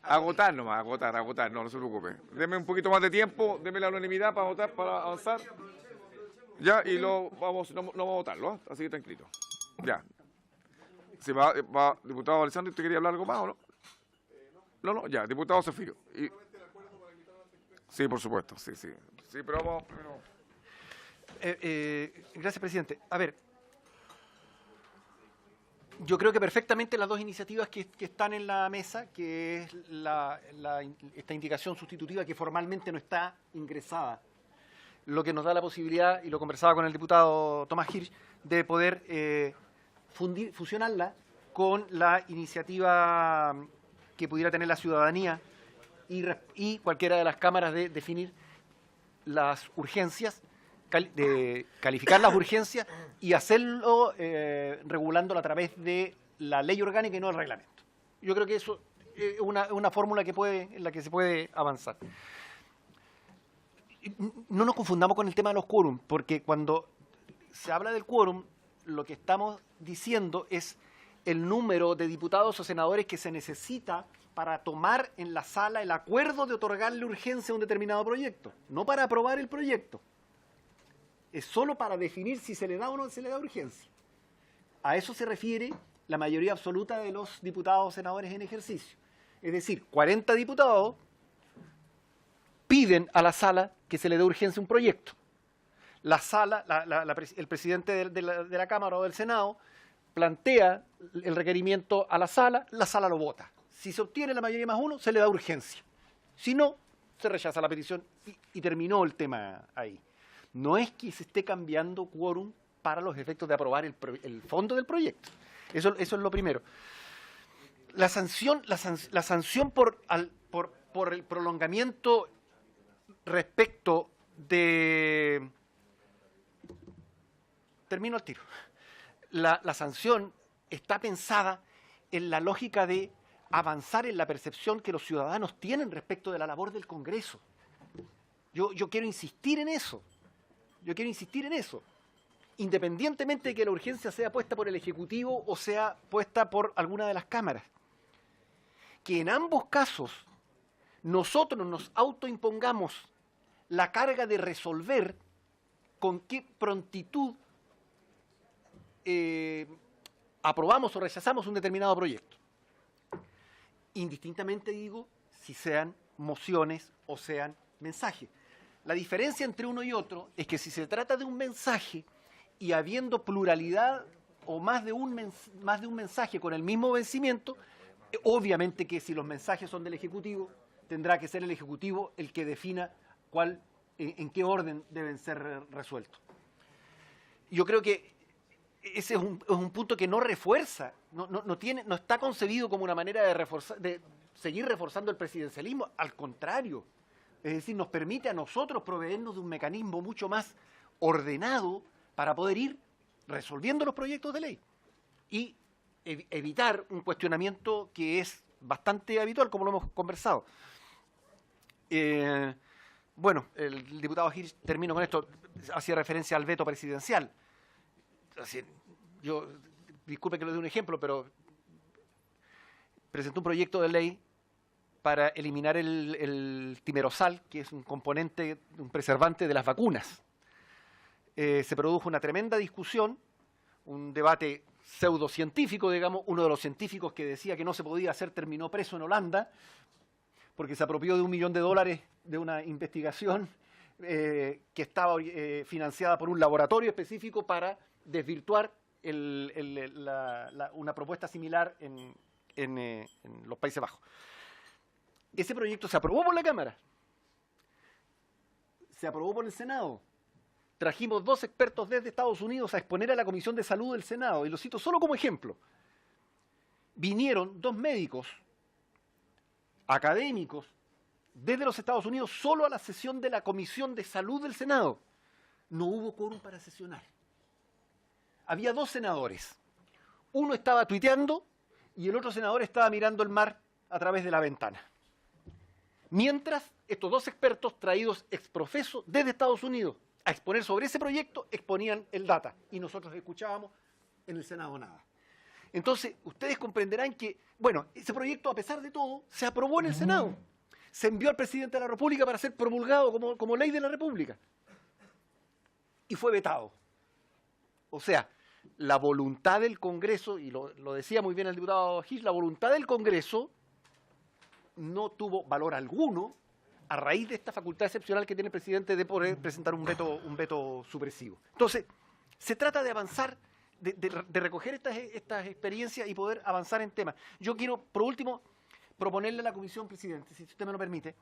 Agotar, no se preocupe. Deme un poquito más de tiempo, deme la unanimidad para votar, para avanzar. Ya, y no vamos a votarlo, ¿eh? Así que tranquilo. Ya. Si va, diputado Alessandro, ¿usted quería hablar algo más o no? No, ya, diputado Zafirio. Sí, por supuesto, sí. Sí, pero vamos... Gracias, presidente. A ver, yo creo que perfectamente las dos iniciativas que están en la mesa, que es esta indicación sustitutiva que formalmente no está ingresada, lo que nos da la posibilidad, y lo conversaba con el diputado Tomás Hirsch, de poder fusionarla con la iniciativa que pudiera tener la ciudadanía y cualquiera de las cámaras de definir las urgencias, de calificar las urgencias y hacerlo regulándolo a través de la ley orgánica y no el reglamento. Yo creo que eso es una fórmula en la que se puede avanzar. No nos confundamos con el tema de los quórum, porque cuando se habla del quórum, lo que estamos diciendo es el número de diputados o senadores que se necesita para tomar en la sala el acuerdo de otorgarle urgencia a un determinado proyecto, no para aprobar el proyecto. Es solo para definir si se le da o no se le da urgencia. A eso se refiere la mayoría absoluta de los diputados o senadores en ejercicio. Es decir, 40 diputados piden a la sala que se le dé urgencia a un proyecto. La sala, el presidente de la Cámara o del Senado plantea el requerimiento a la sala lo vota. Si se obtiene la mayoría más uno, se le da urgencia. Si no, se rechaza la petición y terminó el tema ahí. No es que se esté cambiando quórum para los efectos de aprobar el fondo del proyecto. Eso es lo primero. La sanción por el prolongamiento respecto de... Termino al tiro. La sanción está pensada en la lógica de avanzar en la percepción que los ciudadanos tienen respecto de la labor del Congreso. Yo quiero insistir en eso. Independientemente de que la urgencia sea puesta por el Ejecutivo o sea puesta por alguna de las cámaras. Que en ambos casos nosotros nos autoimpongamos la carga de resolver con qué prontitud aprobamos o rechazamos un determinado proyecto. Indistintamente, digo, si sean mociones o sean mensajes. La diferencia entre uno y otro es que si se trata de un mensaje y habiendo pluralidad o más de un mensaje con el mismo vencimiento, obviamente que si los mensajes son del Ejecutivo, tendrá que ser el Ejecutivo el que defina en qué orden deben ser resueltos. Yo creo que ese es un punto que no refuerza, no está concebido como una manera de seguir reforzando el presidencialismo, al contrario. Es decir, nos permite a nosotros proveernos de un mecanismo mucho más ordenado para poder ir resolviendo los proyectos de ley y evitar un cuestionamiento que es bastante habitual, como lo hemos conversado. Bueno, el diputado Hirsch, termino con esto, hacía referencia al veto presidencial. Disculpe que le dé un ejemplo, pero presentó un proyecto de ley para eliminar el timerosal, que es un componente, un preservante de las vacunas. Se produjo una tremenda discusión, un debate pseudocientífico, digamos. Uno de los científicos que decía que no se podía hacer terminó preso en Holanda, porque se apropió de $1 millón de una investigación que estaba financiada por un laboratorio específico para desvirtuar una propuesta similar en los Países Bajos. Ese proyecto se aprobó por la Cámara, se aprobó por el Senado. Trajimos 2 expertos desde Estados Unidos a exponer a la Comisión de Salud del Senado, y lo cito solo como ejemplo. Vinieron 2 médicos académicos desde los Estados Unidos solo a la sesión de la Comisión de Salud del Senado. No hubo quórum para sesionar. Había 2 senadores. Uno estaba tuiteando y el otro senador estaba mirando el mar a través de la ventana. Mientras, estos 2 expertos traídos ex profeso desde Estados Unidos a exponer sobre ese proyecto, exponían el data. Y nosotros escuchábamos en el Senado nada. Entonces, ustedes comprenderán que, bueno, ese proyecto, a pesar de todo, se aprobó en el Senado. Se envió al presidente de la República para ser promulgado como ley de la República. Y fue vetado. O sea, la voluntad del Congreso, y lo decía muy bien el diputado Gis, la voluntad del Congreso no tuvo valor alguno a raíz de esta facultad excepcional que tiene el presidente de poder presentar un veto supresivo. Entonces, se trata de avanzar, de recoger estas experiencias y poder avanzar en temas. Yo quiero, por último, proponerle a la Comisión, presidente, si usted me lo permite,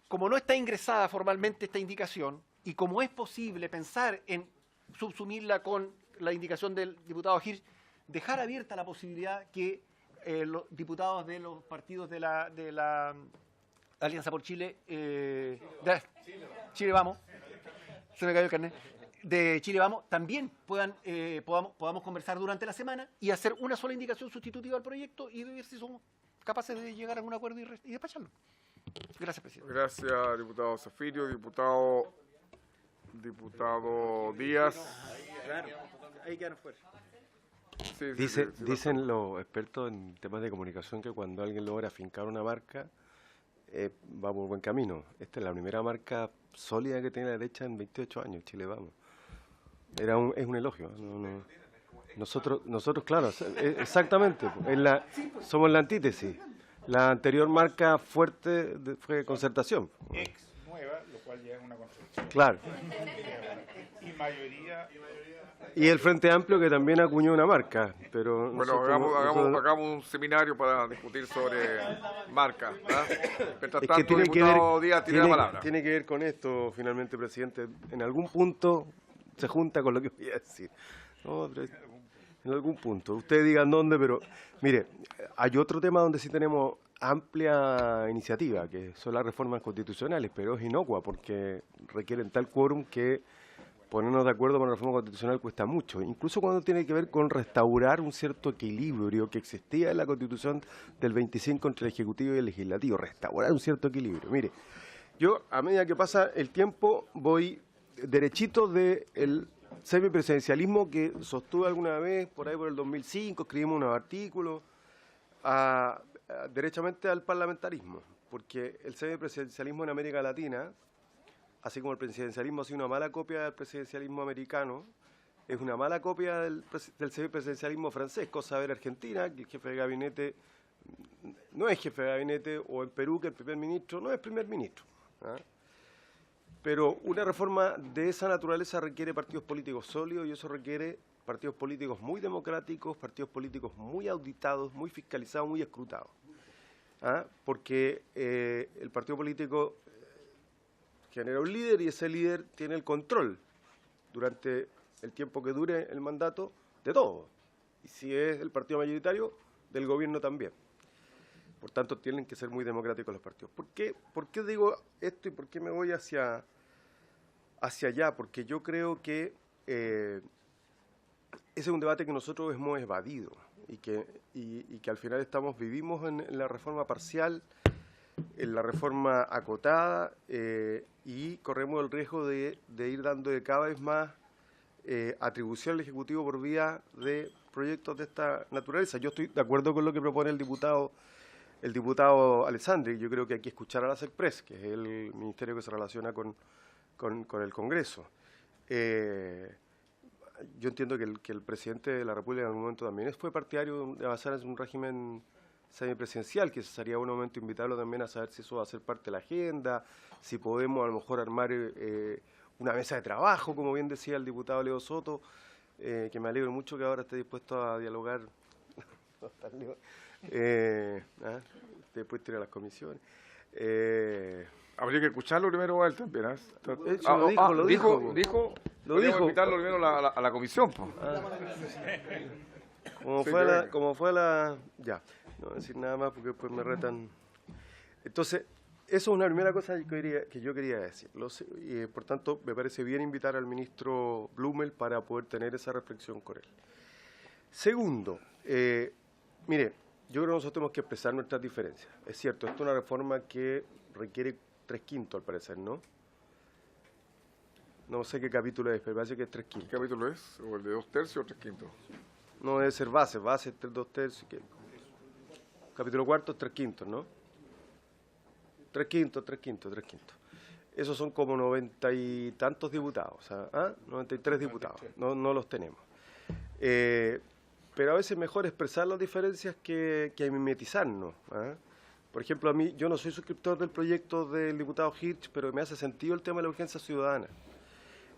como no está ingresada formalmente esta indicación, y como es posible pensar en subsumirla con la indicación del diputado Hirsch, dejar abierta la posibilidad que los diputados de los partidos de la Alianza por Chile, Chile Vamos, se me cayó el carnet, de Chile Vamos, también podamos conversar durante la semana y hacer una sola indicación sustitutiva al proyecto y ver si somos capaces de llegar a algún acuerdo y despacharlo. Gracias, presidente. Gracias, diputado Zafirio. Diputado Díaz. Claro, ahí quedan fuera. Sí, dicen los expertos en temas de comunicación que cuando alguien logra afincar una marca, va por buen camino. Esta es la primera marca sólida que tiene la derecha en 28 años, Chile Vamos. Es un elogio. Nosotros, claro, exactamente, somos la antítesis. La anterior marca fuerte fue Concertación. Ex nueva, lo cual ya es una construcción. Claro. Y mayoría. Y el Frente Amplio, que también acuñó una marca, pero... Bueno, hagamos un seminario para discutir sobre marcas. Mientras tanto, diputado Díaz tiene la palabra. Tiene que ver con esto, finalmente, presidente. En algún punto se junta con lo que voy a decir. No, pero en algún punto. Ustedes digan dónde, pero... Mire, hay otro tema donde sí tenemos amplia iniciativa, que son las reformas constitucionales, pero es inocua porque requieren tal quórum que ponernos de acuerdo con la reforma constitucional cuesta mucho, incluso cuando tiene que ver con restaurar un cierto equilibrio que existía en la Constitución del 25 entre el Ejecutivo y el Legislativo, restaurar un cierto equilibrio. Mire, yo a medida que pasa el tiempo voy derechito del semipresidencialismo que sostuve alguna vez, por ahí por el 2005, escribimos unos artículos, derechamente al parlamentarismo, porque el semipresidencialismo en América Latina, así como el presidencialismo ha sido una mala copia del presidencialismo americano, es una mala copia del semipresidencialismo francés, cosa de ver Argentina, que el jefe de gabinete no es jefe de gabinete, o en Perú que el primer ministro no es primer ministro. Pero una reforma de esa naturaleza requiere partidos políticos sólidos y eso requiere partidos políticos muy democráticos, partidos políticos muy auditados, muy fiscalizados, muy escrutados. Porque el partido político genera un líder y ese líder tiene el control durante el tiempo que dure el mandato de todo. Y si es el partido mayoritario, del gobierno también. Por tanto, tienen que ser muy democráticos los partidos. ¿Por qué digo esto y por qué me voy hacia allá? Porque yo creo que ese es un debate que nosotros hemos evadido y que al final vivimos en la reforma parcial, en la reforma acotada y corremos el riesgo de ir dando cada vez más atribución al Ejecutivo por vía de proyectos de esta naturaleza. Yo estoy de acuerdo con lo que propone el diputado Alessandri. Yo creo que hay que escuchar a la SECPRES, que es el ministerio que se relaciona con el Congreso. Yo entiendo que el presidente de la República en algún momento también fue partidario de avanzar en un régimen semipresidencial, que sería un momento invitarlo también a saber si eso va a ser parte de la agenda, si podemos a lo mejor armar una mesa de trabajo, como bien decía el diputado Leo Soto, que me alegro mucho que ahora esté dispuesto a dialogar. Después tiene las comisiones. Habría que escucharlo primero a él también. Lo dijo. Podríamos invitarlo primero a la comisión. Como fue la... Ya, no voy a decir nada más porque después me retan. Entonces, eso es una primera cosa que yo quería decir. Y, por tanto, me parece bien invitar al ministro Blumel para poder tener esa reflexión con él. Segundo, mire, yo creo que nosotros tenemos que expresar nuestras diferencias. Es cierto, esto es una reforma que requiere 3/5 al parecer, ¿no? No sé qué capítulo es, pero parece que es 3/5. ¿Qué capítulo es? ¿O el de 2/3 o 3/5? No, debe ser base 2/3. Capítulo 4, 3/5, ¿no? 3/5. Esos son como 90 y tantos diputados, o sea, 93 diputados, no los tenemos. Pero a veces es mejor expresar las diferencias que mimetizarnos. Por ejemplo, a mí, yo no soy suscriptor del proyecto del diputado Hirsch, pero me hace sentido el tema de la urgencia ciudadana.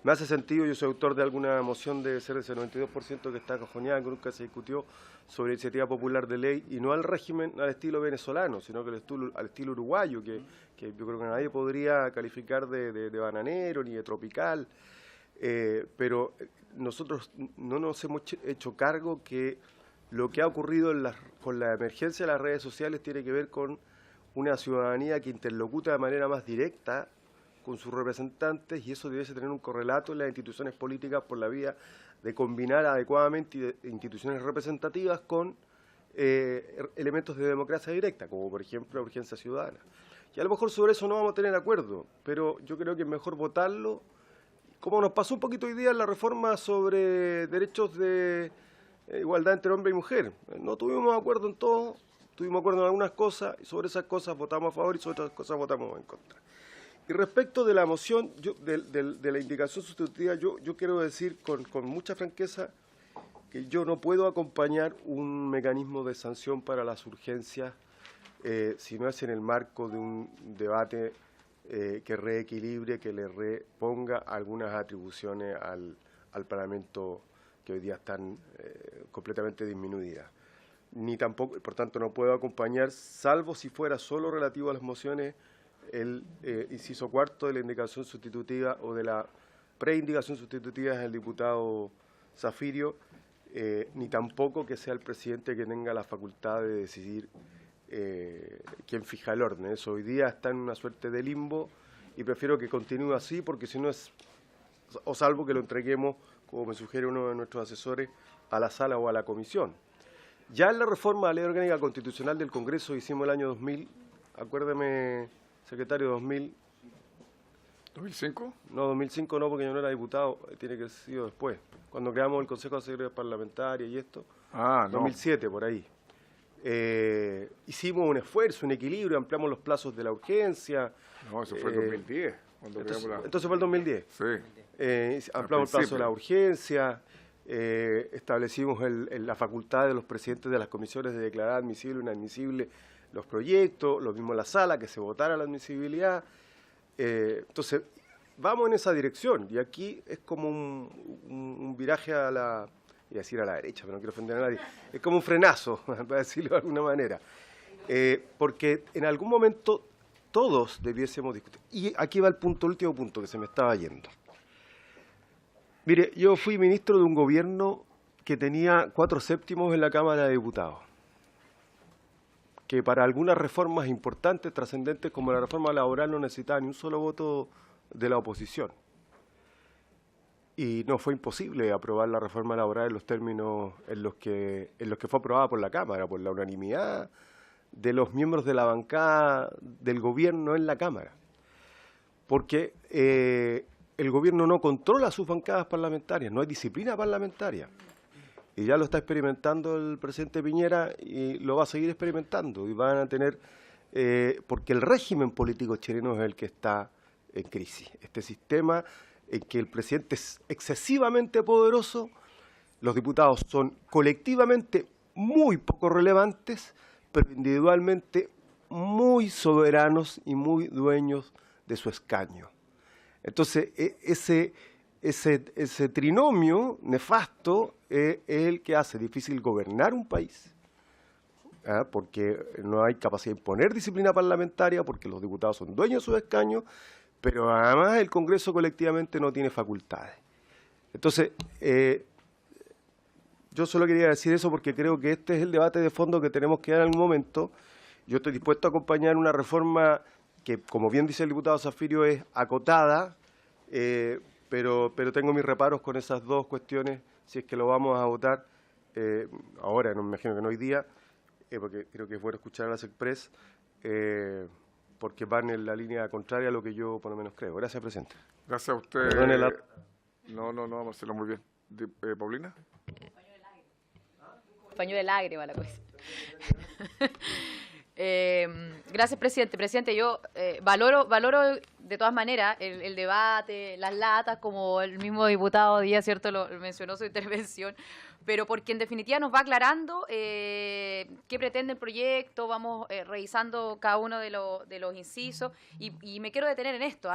Me hace sentido, yo soy autor de alguna moción de ser ese 92% que está cajoneada, que nunca se discutió, sobre iniciativa popular de ley, y no al régimen al estilo venezolano, sino que al estilo uruguayo, que yo creo que nadie podría calificar de bananero ni de tropical. Pero nosotros no nos hemos hecho cargo que lo que ha ocurrido con la emergencia de las redes sociales tiene que ver con una ciudadanía que interlocuta de manera más directa con sus representantes, y eso debiese tener un correlato en las instituciones políticas por la vía de combinar adecuadamente instituciones representativas con elementos de democracia directa, como por ejemplo la urgencia ciudadana. Y a lo mejor sobre eso no vamos a tener acuerdo, pero yo creo que es mejor votarlo, como nos pasó un poquito hoy día en la reforma sobre derechos de igualdad entre hombre y mujer. No tuvimos acuerdo en todo, tuvimos acuerdo en algunas cosas, y sobre esas cosas votamos a favor y sobre otras cosas votamos en contra. Y respecto de la moción, de la indicación sustitutiva, yo quiero decir con mucha franqueza que yo no puedo acompañar un mecanismo de sanción para las urgencias si no es en el marco de un debate que reequilibre, que le reponga algunas atribuciones al Parlamento que hoy día están completamente disminuidas. Ni tampoco, por tanto, no puedo acompañar, salvo si fuera solo relativo a las mociones, el inciso cuarto de la indicación sustitutiva o de la preindicación sustitutiva del diputado Zafirio, ni tampoco que sea el presidente que tenga la facultad de decidir quién fija el orden. Eso hoy día está en una suerte de limbo y prefiero que continúe así, porque si no es, o salvo que lo entreguemos, como me sugiere uno de nuestros asesores, a la sala o a la comisión. Ya en la reforma de la Ley Orgánica Constitucional del Congreso hicimos el año 2000, acuérdeme, secretario, 2000... ¿2005? No, 2005 no, porque yo no era diputado, tiene que haber sido después, cuando creamos el Consejo de Asesoría Parlamentaria y esto. No. 2007, por ahí. Hicimos un esfuerzo, un equilibrio, ampliamos los plazos de la urgencia. No, eso fue el 2010. Entonces fue el 2010. Sí. Ampliamos el plazo de la urgencia, establecimos la facultad de los presidentes de las comisiones de declarar admisible o inadmisible los proyectos, lo mismo en la sala, que se votara la admisibilidad. Entonces, vamos en esa dirección, y aquí es como un viraje a la... iba a decir a la derecha, pero no quiero ofender a nadie, es como un frenazo, para decirlo de alguna manera, porque en algún momento todos debiésemos discutir. Y aquí va el último punto que se me estaba yendo. Mire, yo fui ministro de un gobierno que tenía 4/7 en la Cámara de Diputados, que para algunas reformas importantes, trascendentes, como la reforma laboral, no necesitaba ni un solo voto de la oposición. Y no fue imposible aprobar la reforma laboral en los términos en los que fue aprobada por la Cámara, por la unanimidad de los miembros de la bancada del gobierno en la Cámara. Porque el gobierno no controla sus bancadas parlamentarias, no hay disciplina parlamentaria. Y ya lo está experimentando el presidente Piñera y lo va a seguir experimentando. Y van a tener, porque el régimen político chileno es el que está en crisis. Este sistema en que el presidente es excesivamente poderoso, los diputados son colectivamente muy poco relevantes, pero individualmente muy soberanos y muy dueños de su escaño. Entonces, ese trinomio nefasto es el que hace difícil gobernar un país, porque no hay capacidad de imponer disciplina parlamentaria, porque los diputados son dueños de sus escaños, pero además el Congreso colectivamente no tiene facultades. Entonces, yo solo quería decir eso porque creo que este es el debate de fondo que tenemos que dar en algún momento. Yo estoy dispuesto a acompañar una reforma que, como bien dice el diputado Zafirio, es acotada, pero tengo mis reparos con esas dos cuestiones, si es que lo vamos a votar ahora, no me imagino que no hoy día, porque creo que es bueno escuchar a las Express, porque van en la línea contraria a lo que yo por lo menos creo. Gracias, presidente. Gracias a usted. Perdone la... No, Marcelo, muy bien. ¿Paulina? Paño de lágrima la cosa. Gracias, presidente. Presidente, yo valoro de todas maneras el debate, las latas, como el mismo diputado Díaz, ¿cierto?, lo mencionó en su intervención, pero porque en definitiva nos va aclarando qué pretende el proyecto, vamos revisando cada uno de los incisos, y me quiero detener en esto,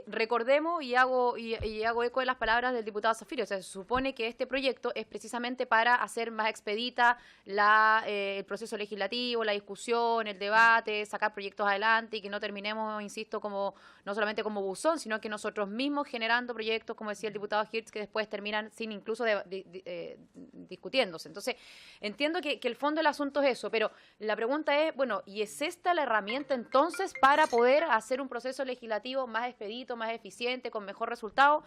recordemos y hago eco de las palabras del diputado Zafirio. O sea, se supone que este proyecto es precisamente para hacer más expedita el proceso legislativo, la discusión, el debate, sacar proyectos adelante y que no terminemos, insisto, no solamente como buzón, sino que nosotros mismos generando proyectos, como decía el diputado Hirtz, que después terminan sin incluso discutiéndose. Entonces, entiendo que el fondo del asunto es eso, pero la pregunta es, bueno, ¿y es esta la herramienta entonces para poder hacer un proceso legislativo más expedito, más eficiente, con mejor resultado?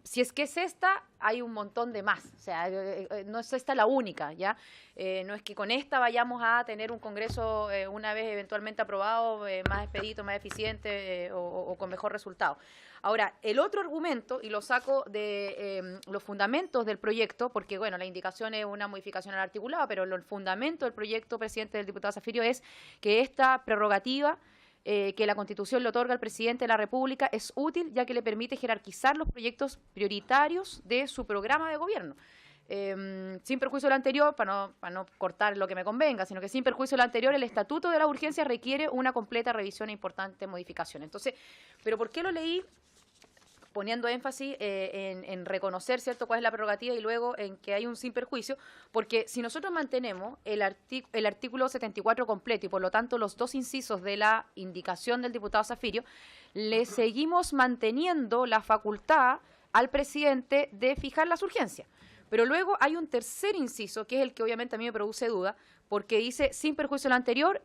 Si es que es esta, hay un montón de más. O sea, no es esta la única, ¿ya? No es que con esta vayamos a tener un Congreso una vez eventualmente aprobado, más expedito, más eficiente o con mejor resultado. Ahora, el otro argumento, y lo saco de los fundamentos del proyecto, porque, bueno, la indicación es una modificación al articulado, pero el fundamento del proyecto, presidente, del diputado Zafirio, es que esta prerrogativa que la Constitución le otorga al presidente de la República es útil, ya que le permite jerarquizar los proyectos prioritarios de su programa de gobierno. Sin perjuicio de lo anterior, para no cortar lo que me convenga, sino que sin perjuicio de lo anterior, el Estatuto de la Urgencia requiere una completa revisión e importante modificación. Entonces, ¿pero por qué lo leí? Poniendo énfasis en reconocer, ¿cierto?, cuál es la prerrogativa y luego en que hay un sin perjuicio, porque si nosotros mantenemos el artículo 74 completo y por lo tanto los dos incisos de la indicación del diputado Zafirio, le seguimos manteniendo la facultad al presidente de fijar las urgencias. Pero luego hay un tercer inciso, que es el que obviamente a mí me produce duda, porque dice, sin perjuicio de lo anterior,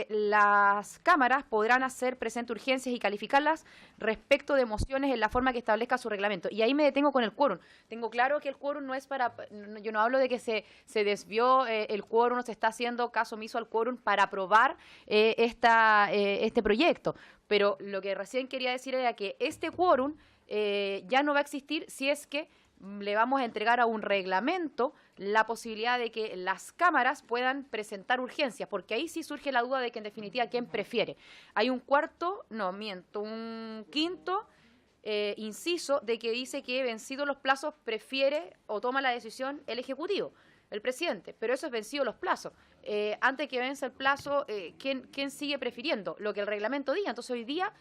las cámaras podrán hacer presente urgencias y calificarlas respecto de mociones en la forma que establezca su reglamento. Y ahí me detengo con el quórum. Tengo claro que el quórum no es para... Yo no hablo de que se desvió el quórum, no se está haciendo caso omiso al quórum para aprobar este proyecto. Pero lo que recién quería decir era que este quórum ya no va a existir si es que le vamos a entregar a un reglamento la posibilidad de que las cámaras puedan presentar urgencias, porque ahí sí surge la duda de que en definitiva quién prefiere. Hay un quinto inciso de que dice que vencidos los plazos prefiere o toma la decisión el Ejecutivo, el presidente, pero eso es vencido los plazos. Antes que vence el plazo, ¿quién sigue prefiriendo? Lo que el reglamento diga. Entonces hoy día,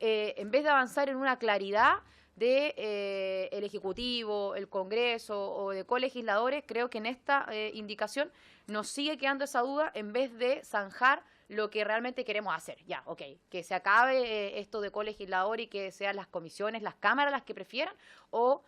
en vez de avanzar en una claridad de el Ejecutivo, el Congreso o de colegisladores, creo que en esta indicación nos sigue quedando esa duda en vez de zanjar lo que realmente queremos hacer. Ya, ok, que se acabe esto de colegislador y que sean las comisiones, las cámaras las que prefieran, o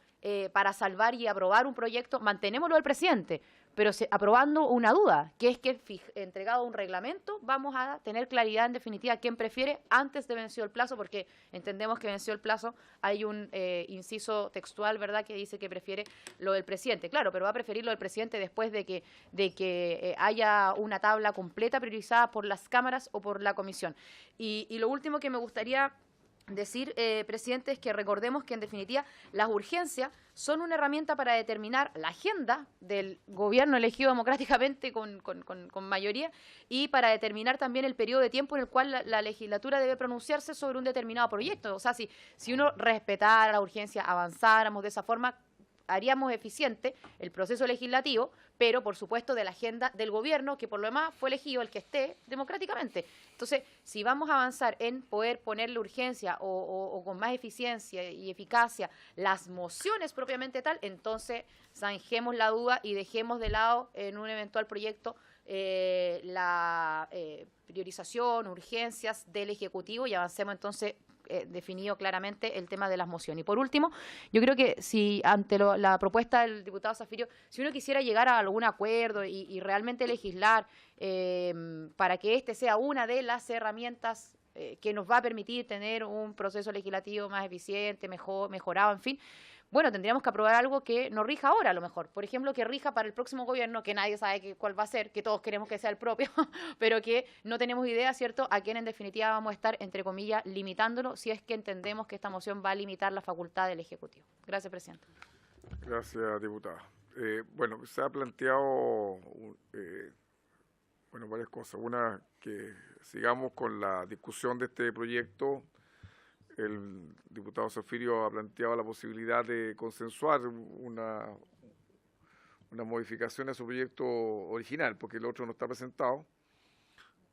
para salvar y aprobar un proyecto, mantenémoslo del presidente, pero aprobando una duda, que es que entregado un reglamento vamos a tener claridad en definitiva quién prefiere antes de vencido el plazo, porque entendemos que vencido el plazo hay un inciso textual, ¿verdad?, que dice que prefiere lo del presidente. Claro, pero va a preferir lo del presidente después de que haya una tabla completa priorizada por las cámaras o por la comisión. Y lo último que me gustaría decir, presidente, es que recordemos que en definitiva las urgencias son una herramienta para determinar la agenda del gobierno elegido democráticamente con mayoría y para determinar también el periodo de tiempo en el cual la legislatura debe pronunciarse sobre un determinado proyecto. O sea, si uno respetara la urgencia, avanzáramos de esa forma, haríamos eficiente el proceso legislativo, pero por supuesto de la agenda del gobierno, que por lo demás fue elegido el que esté democráticamente. Entonces, si vamos a avanzar en poder ponerle urgencia o con más eficiencia y eficacia las mociones propiamente tal, entonces zanjemos la duda y dejemos de lado en un eventual proyecto la priorización, urgencias del Ejecutivo y avancemos entonces definido claramente el tema de las mociones. Y por último, yo creo que si ante la propuesta del diputado Zafirio, si uno quisiera llegar a algún acuerdo y realmente legislar para que este sea una de las herramientas que nos va a permitir tener un proceso legislativo más eficiente, mejorado, en fin, bueno, tendríamos que aprobar algo que no rija ahora a lo mejor. Por ejemplo, que rija para el próximo gobierno, que nadie sabe cuál va a ser, que todos queremos que sea el propio, pero que no tenemos idea, ¿cierto?, a quién en definitiva vamos a estar, entre comillas, limitándolo, si es que entendemos que esta moción va a limitar la facultad del Ejecutivo. Gracias, presidente. Gracias, diputada. Bueno, se ha planteado varias cosas. Una, que sigamos con la discusión de este proyecto. El diputado Zafirio ha planteado la posibilidad de consensuar una modificación a su proyecto original, porque el otro no está presentado,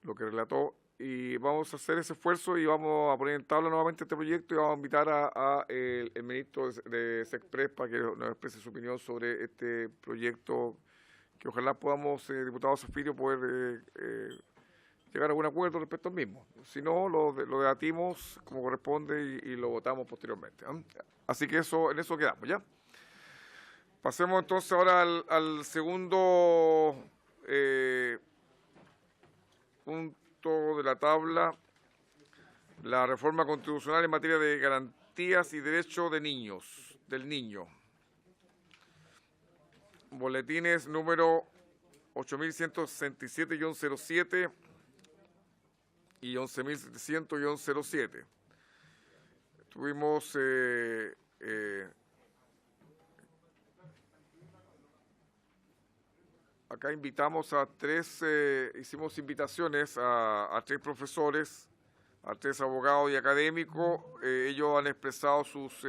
lo que relató, y vamos a hacer ese esfuerzo y vamos a poner en tabla nuevamente este proyecto y vamos a invitar a el ministro de SECPRES para que nos exprese su opinión sobre este proyecto, que ojalá podamos, diputado Zafirio, poder llegar a algún acuerdo respecto al mismo. Si no, lo debatimos como corresponde y lo votamos posteriormente. Así que en eso quedamos, ¿ya? Pasemos entonces ahora al segundo punto de la tabla, la reforma constitucional en materia de garantías y derechos del niño. Boletines número 8167-07 y 11.700-07. Tuvimos acá invitamos a hicimos invitaciones a 3 profesores, a 3 abogados y académicos. Ellos han expresado sus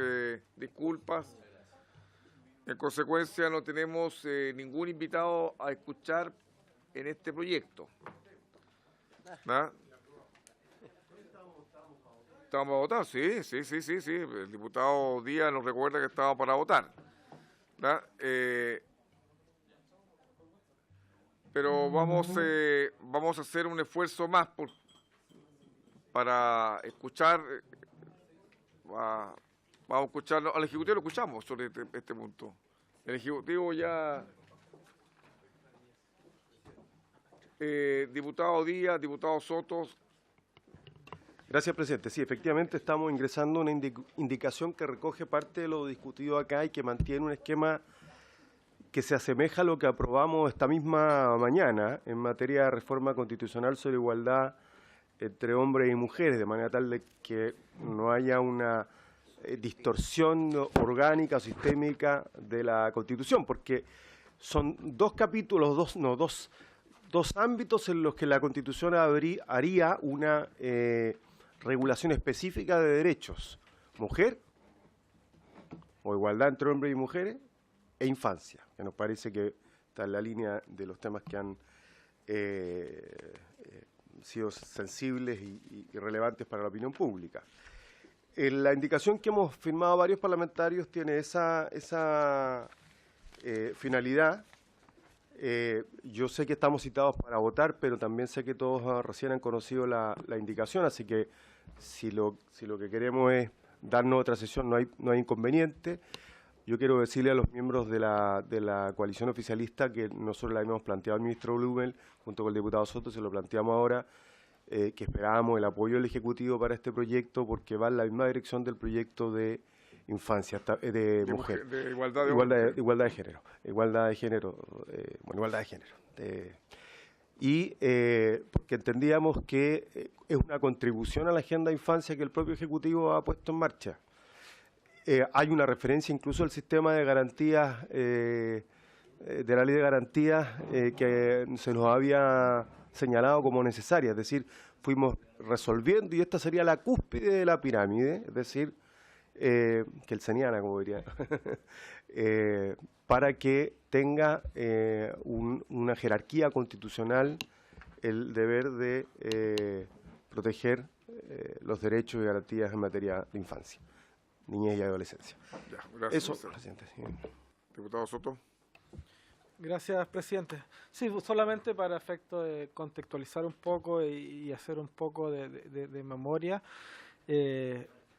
disculpas. En consecuencia, no tenemos ningún invitado a escuchar en este proyecto. ¿Verdad? ¿Estamos a votar? Sí. El diputado Díaz nos recuerda que estábamos para votar. ¿Verdad? Pero vamos a hacer un esfuerzo más para escuchar. Vamos a escuchar al Ejecutivo, lo escuchamos sobre este punto. El Ejecutivo ya... diputado Díaz, diputado Soto. Gracias, presidente. Sí, efectivamente estamos ingresando una indicación que recoge parte de lo discutido acá y que mantiene un esquema que se asemeja a lo que aprobamos esta misma mañana en materia de reforma constitucional sobre igualdad entre hombres y mujeres, de manera tal de que no haya una distorsión orgánica o sistémica de la Constitución, porque son 2 capítulos, dos ámbitos en los que la Constitución haría una regulación específica de derechos: mujer, o igualdad entre hombres y mujeres, e infancia, que nos parece que está en la línea de los temas que han sido sensibles y relevantes para la opinión pública. La indicación que hemos firmado varios parlamentarios tiene esa finalidad. Yo sé que estamos citados para votar, pero también sé que todos recién han conocido la indicación, así que si lo que queremos es darnos otra sesión, no hay inconveniente. Yo quiero decirle a los miembros de la coalición oficialista que nosotros la hemos planteado al ministro Blumel, junto con el diputado Soto, se lo planteamos ahora, que esperábamos el apoyo del Ejecutivo para este proyecto, porque va en la misma dirección del proyecto de infancia, de mujer. De igualdad de género. Igualdad de género. Porque entendíamos que es una contribución a la agenda de infancia que el propio Ejecutivo ha puesto en marcha. Hay una referencia incluso al sistema de garantías, de la ley de garantías, que se nos había señalado como necesaria, es decir, fuimos resolviendo, y esta sería la cúspide de la pirámide, es decir, kelseniana, como diría, para que tenga una jerarquía constitucional el deber de proteger los derechos y garantías en materia de infancia, niñez y adolescencia. Ya, gracias, eso, presidente. Sí. Diputado Soto. Gracias, presidente. Sí, solamente para efecto de contextualizar un poco y hacer un poco de memoria.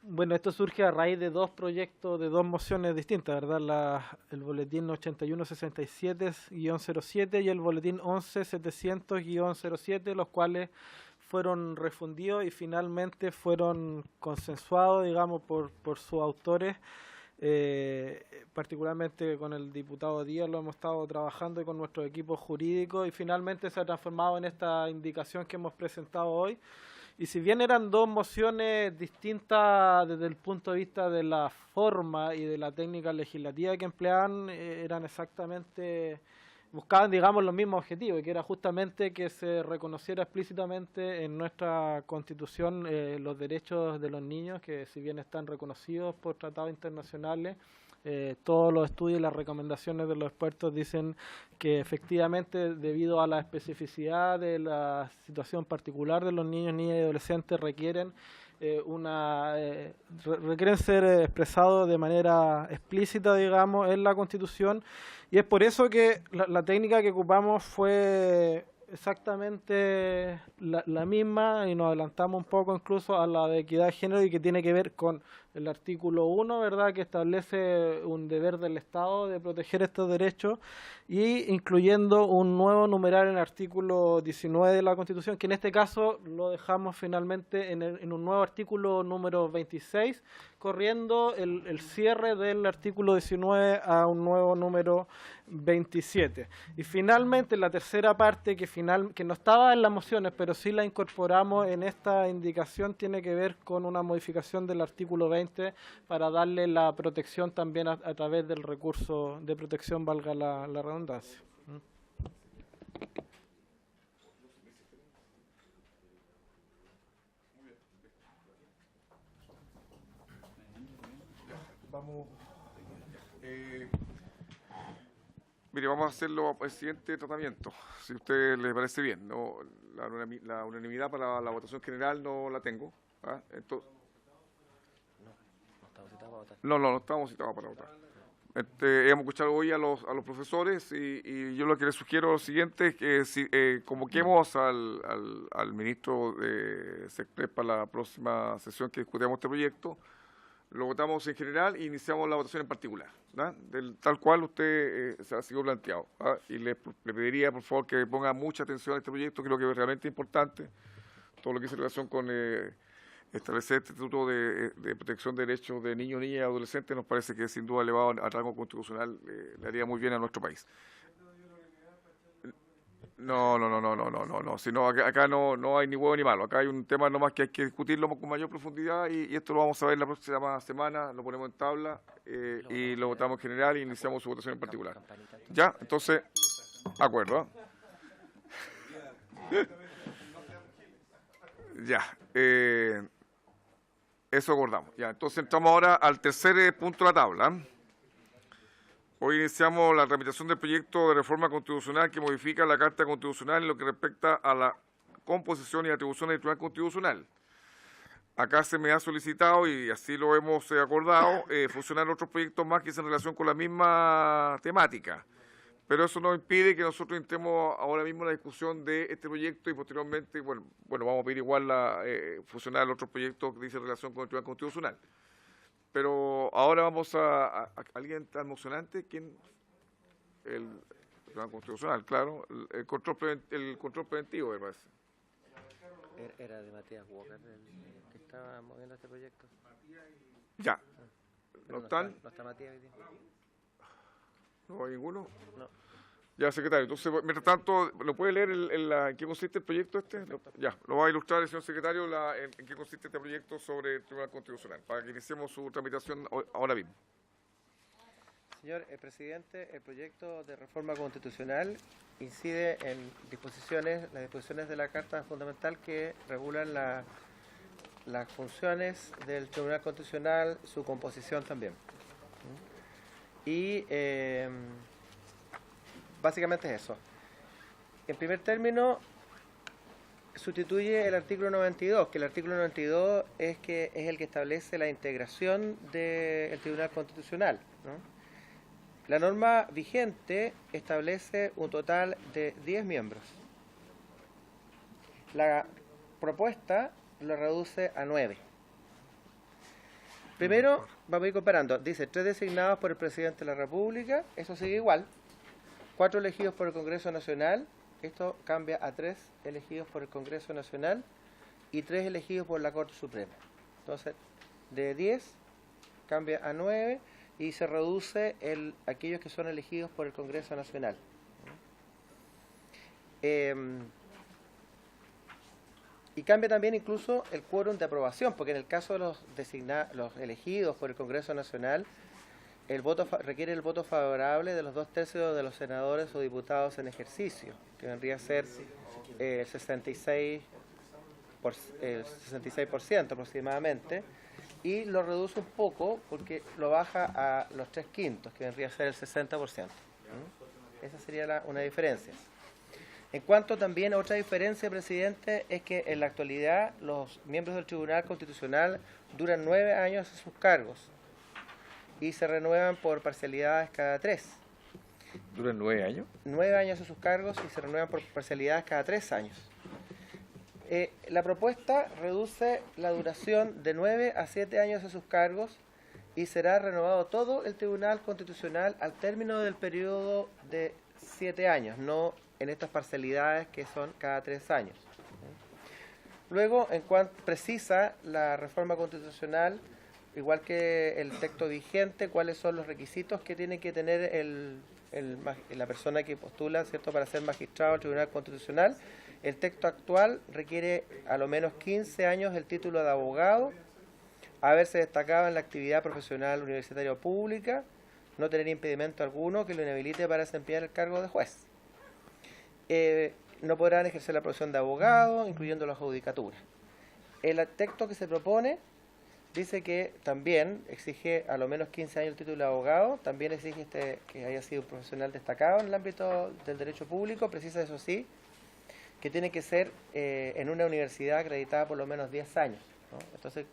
Bueno, esto surge a raíz de dos proyectos, de dos mociones distintas, ¿verdad? El boletín 8167-07 y el boletín 11700-07, los cuales fueron refundidos y finalmente fueron consensuados, digamos, por sus autores. Particularmente con el diputado Díaz lo hemos estado trabajando y con nuestro equipo jurídico y finalmente se ha transformado en esta indicación que hemos presentado hoy. Y si bien eran dos mociones distintas desde el punto de vista de la forma y de la técnica legislativa que empleaban, eran exactamente, buscaban, digamos, los mismos objetivos, que era justamente que se reconociera explícitamente en nuestra Constitución los derechos de los niños, que si bien están reconocidos por tratados internacionales, todos los estudios y las recomendaciones de los expertos dicen que efectivamente, debido a la especificidad de la situación particular de los niños, niñas y adolescentes, requieren requieren ser expresados de manera explícita, digamos, en la Constitución, y es por eso que la técnica que ocupamos fue exactamente la misma, y nos adelantamos un poco incluso a la de equidad de género, y que tiene que ver con el artículo 1, ¿verdad?, que establece un deber del Estado de proteger estos derechos, y incluyendo un nuevo numeral en el artículo 19 de la Constitución, que en este caso lo dejamos finalmente en un nuevo artículo número 26, corriendo el cierre del artículo 19 a un nuevo número 27. Y finalmente la tercera parte que no estaba en las mociones, pero sí la incorporamos en esta indicación, tiene que ver con una modificación del artículo 20 para darle la protección también a través del recurso de protección, valga la redundancia. Vamos. Mire, vamos a hacerlo el siguiente tratamiento, si a usted le parece bien. No, la unanimidad para la votación general no la tengo. ¿Ah? Entonces, no estamos citados para votar. Hemos escuchado hoy a los profesores y yo lo que les sugiero es lo siguiente, que si convoquemos al ministro de Sectres para la próxima sesión que discutamos este proyecto, lo votamos en general e iniciamos la votación en particular, ¿no?, tal cual usted se ha sido planteado. ¿Ah? Y le pediría, por favor, que ponga mucha atención a este proyecto, creo que es realmente importante, todo lo que dice en relación con establecer este Instituto de Protección de Derechos de Niños, Niñas y Adolescentes, nos parece que sin duda elevado a rango constitucional le haría muy bien a nuestro país. No, sino acá no hay ni huevo ni malo, acá hay un tema nomás que hay que discutirlo con mayor profundidad y esto lo vamos a ver la próxima semana, lo ponemos en tabla y lo votamos en general y iniciamos su votación en particular. Ya, entonces, acuerdo. Ya, eso acordamos. Ya, entonces entramos ahora al tercer punto de la tabla. Hoy iniciamos la tramitación del proyecto de reforma constitucional que modifica la Carta Constitucional en lo que respecta a la composición y atribuciones del Tribunal Constitucional. Acá se me ha solicitado, y así lo hemos acordado, fusionar otros proyectos más que es en relación con la misma temática. Pero eso no impide que nosotros entremos ahora mismo en la discusión de este proyecto y posteriormente, bueno vamos a pedir igual fusionar los otros proyectos que dicen relación con el Tribunal Constitucional. Pero ahora vamos a alguien tan emocionante, ¿quién? El Tribunal Constitucional, claro, el control preventivo, me parece. Era de Matías Walker el que estaba moviendo este proyecto. Ya. ¿No están? No está Matías hoy día. ¿No hay ninguno? No. Ya, secretario. Entonces, mientras tanto, ¿lo puede leer en qué consiste el proyecto este? Ya, lo va a ilustrar el señor secretario en qué consiste este proyecto sobre el Tribunal Constitucional, para que iniciemos su tramitación ahora mismo. Señor presidente, el proyecto de reforma constitucional incide en las disposiciones de la Carta Fundamental que regulan las funciones del Tribunal Constitucional, su composición también. Y básicamente es eso. En primer término, sustituye el artículo 92, que el artículo 92 es el que establece la integración del Tribunal Constitucional, ¿no? La norma vigente establece un total de 10 miembros. La propuesta lo reduce a 9. Primero, vamos a ir comparando. Dice 3 designados por el presidente de la República, eso sigue igual. 4 elegidos por el Congreso Nacional, esto cambia a 3 elegidos por el Congreso Nacional y 3 elegidos por la Corte Suprema. Entonces, de 10 cambia a 9 y se reduce aquellos que son elegidos por el Congreso Nacional. Y cambia también incluso el quórum de aprobación, porque en el caso de los elegidos por el Congreso Nacional, requiere el voto favorable de los 2/3 de los senadores o diputados en ejercicio, que vendría a ser el 66% aproximadamente, y lo reduce un poco porque lo baja a los 3/5, que vendría a ser el 60%. Esa sería una diferencia. En cuanto también a otra diferencia, presidente, es que en la actualidad los miembros del Tribunal Constitucional duran 9 años en sus cargos y se renuevan por parcialidades cada 3. ¿Duran 9 años? 9 años en sus cargos y se renuevan por parcialidades cada 3 años. La propuesta reduce la duración de 9 a 7 años en sus cargos y será renovado todo el Tribunal Constitucional al término del periodo de 7 años, no en estas parcialidades que son cada 3 años. Luego, en cuanto precisa la reforma constitucional, igual que el texto vigente, cuáles son los requisitos que tiene que tener la persona que postula, ¿cierto?, para ser magistrado del Tribunal Constitucional. El texto actual requiere a lo menos 15 años el título de abogado, haberse destacado en la actividad profesional universitaria o pública, no tener impedimento alguno que lo inhabilite para desempeñar el cargo de juez. No podrán ejercer la profesión de abogado, incluyendo la judicatura. El texto que se propone dice que también exige a lo menos 15 años el título de abogado, también exige que haya sido un profesional destacado en el ámbito del derecho público, precisa eso sí, que tiene que ser en una universidad acreditada por lo menos 10 años, ¿no? Entonces,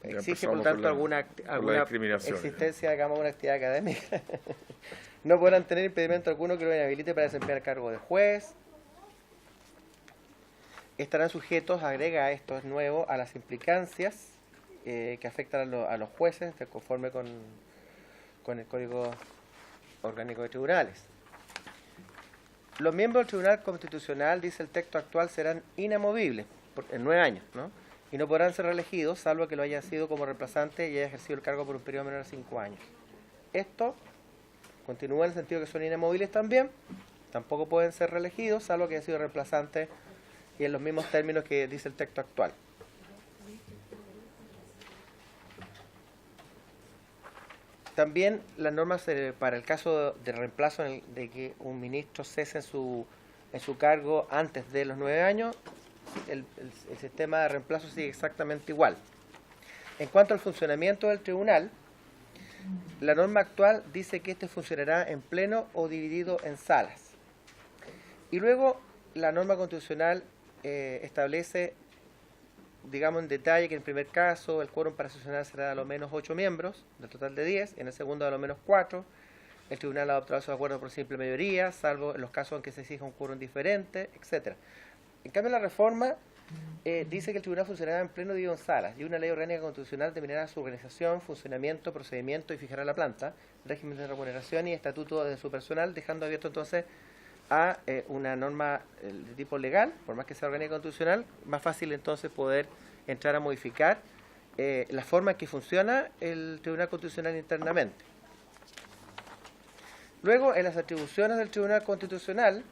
exige por tanto alguna existencia, digamos, una actividad académica. No podrán tener impedimento alguno que lo inhabilite para desempeñar el cargo de juez. Estarán sujetos, agrega esto es nuevo, a las implicancias que afectan a los jueces, conforme con el Código Orgánico de Tribunales. Los miembros del Tribunal Constitucional, dice el texto actual, serán inamovibles en 9 años, ¿no? Y no podrán ser reelegidos, salvo que lo haya sido como reemplazante y haya ejercido el cargo por un periodo menor a 5 años. Esto continúa en el sentido que son inamovibles también, tampoco pueden ser reelegidos, salvo que haya sido reemplazante y en los mismos términos que dice el texto actual. También las normas para el caso de reemplazo de que un ministro cese en su cargo antes de los 9 años, el sistema de reemplazo sigue exactamente igual. En cuanto al funcionamiento del tribunal, la norma actual dice que este funcionará en pleno o dividido en salas. Y luego la norma constitucional establece, digamos en detalle, que en el primer caso el quórum para sesionar será de a lo menos 8 miembros, del total de 10, en el segundo de a lo menos 4. El tribunal adoptará su acuerdo por simple mayoría, salvo en los casos en que se exija un quórum diferente, etc. En cambio, la reforma dice que el tribunal funcionará en pleno dividido en salas y una ley orgánica constitucional determinará su organización, funcionamiento, procedimiento y fijará la planta, régimen de remuneración y estatuto de su personal, dejando abierto entonces a una norma de tipo legal, por más que sea orgánica constitucional, más fácil entonces poder entrar a modificar la forma en que funciona el Tribunal Constitucional internamente. Luego, en las atribuciones del Tribunal Constitucional,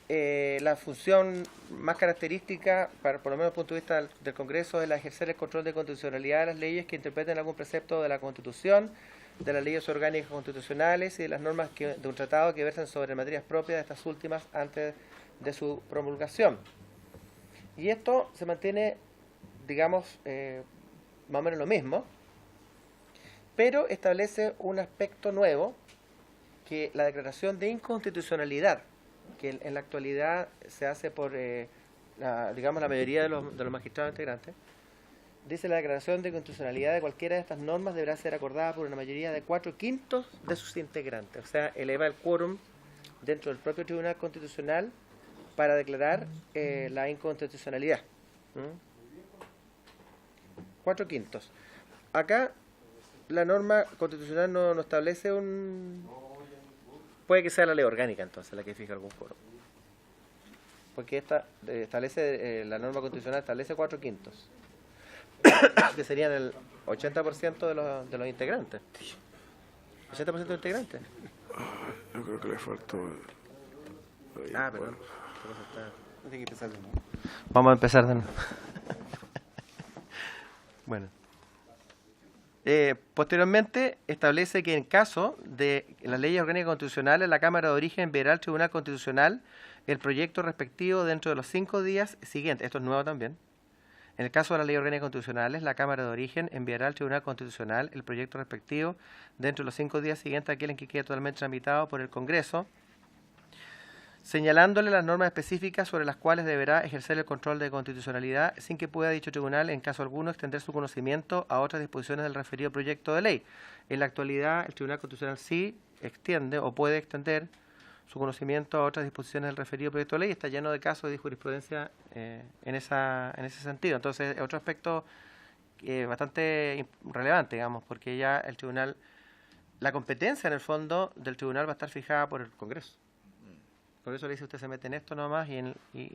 la función más característica, por lo menos desde el punto de vista del Congreso, es la de ejercer el control de constitucionalidad de las leyes que interpreten algún precepto de la Constitución, de las leyes orgánicas constitucionales y de las normas de un tratado que versan sobre materias propias de estas últimas antes de su promulgación. Y esto se mantiene, digamos, más o menos lo mismo, pero establece un aspecto nuevo, que la declaración de inconstitucionalidad, que en la actualidad se hace por, digamos, la mayoría de los magistrados integrantes, dice: la declaración de inconstitucionalidad de cualquiera de estas normas deberá ser acordada por una mayoría de 4/5 de sus integrantes. O sea, eleva el quórum dentro del propio Tribunal Constitucional para declarar la inconstitucionalidad. 4/5. Acá la norma constitucional no establece un... Puede que sea la ley orgánica entonces la que fija algún quórum. Porque esta establece, la norma constitucional establece 4/5. Que serían el 80% de los integrantes. 80% de los integrantes. Yo creo que le faltó... Perdón. Vamos a empezar de nuevo. Bueno. Posteriormente, establece que en caso de las leyes orgánicas constitucionales, la Cámara de Origen enviará al Tribunal Constitucional el proyecto respectivo dentro de los 5 días siguientes. Esto es nuevo también. En el caso de las leyes orgánicas constitucionales, la Cámara de Origen enviará al Tribunal Constitucional el proyecto respectivo dentro de los 5 días siguientes a aquel en que quede totalmente tramitado por el Congreso, señalándole las normas específicas sobre las cuales deberá ejercer el control de constitucionalidad, sin que pueda dicho tribunal, en caso alguno, extender su conocimiento a otras disposiciones del referido proyecto de ley. En la actualidad, el Tribunal Constitucional sí extiende o puede extender su conocimiento a otras disposiciones del referido proyecto de ley. Está lleno de casos de jurisprudencia en ese sentido. Entonces, otro aspecto bastante relevante, digamos, porque ya el tribunal, la competencia en el fondo del tribunal va a estar fijada por el Congreso. Por eso le dice: usted se mete en esto nomás y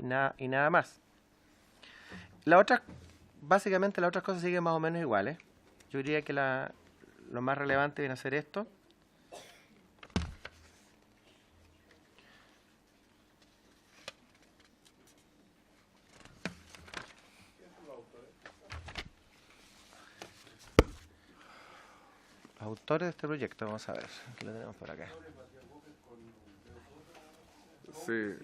nada más. Básicamente las otras cosas siguen más o menos iguales. Yo diría que lo más relevante viene a ser esto. Los autores de este proyecto, vamos a ver, aquí lo tenemos por acá. Sí.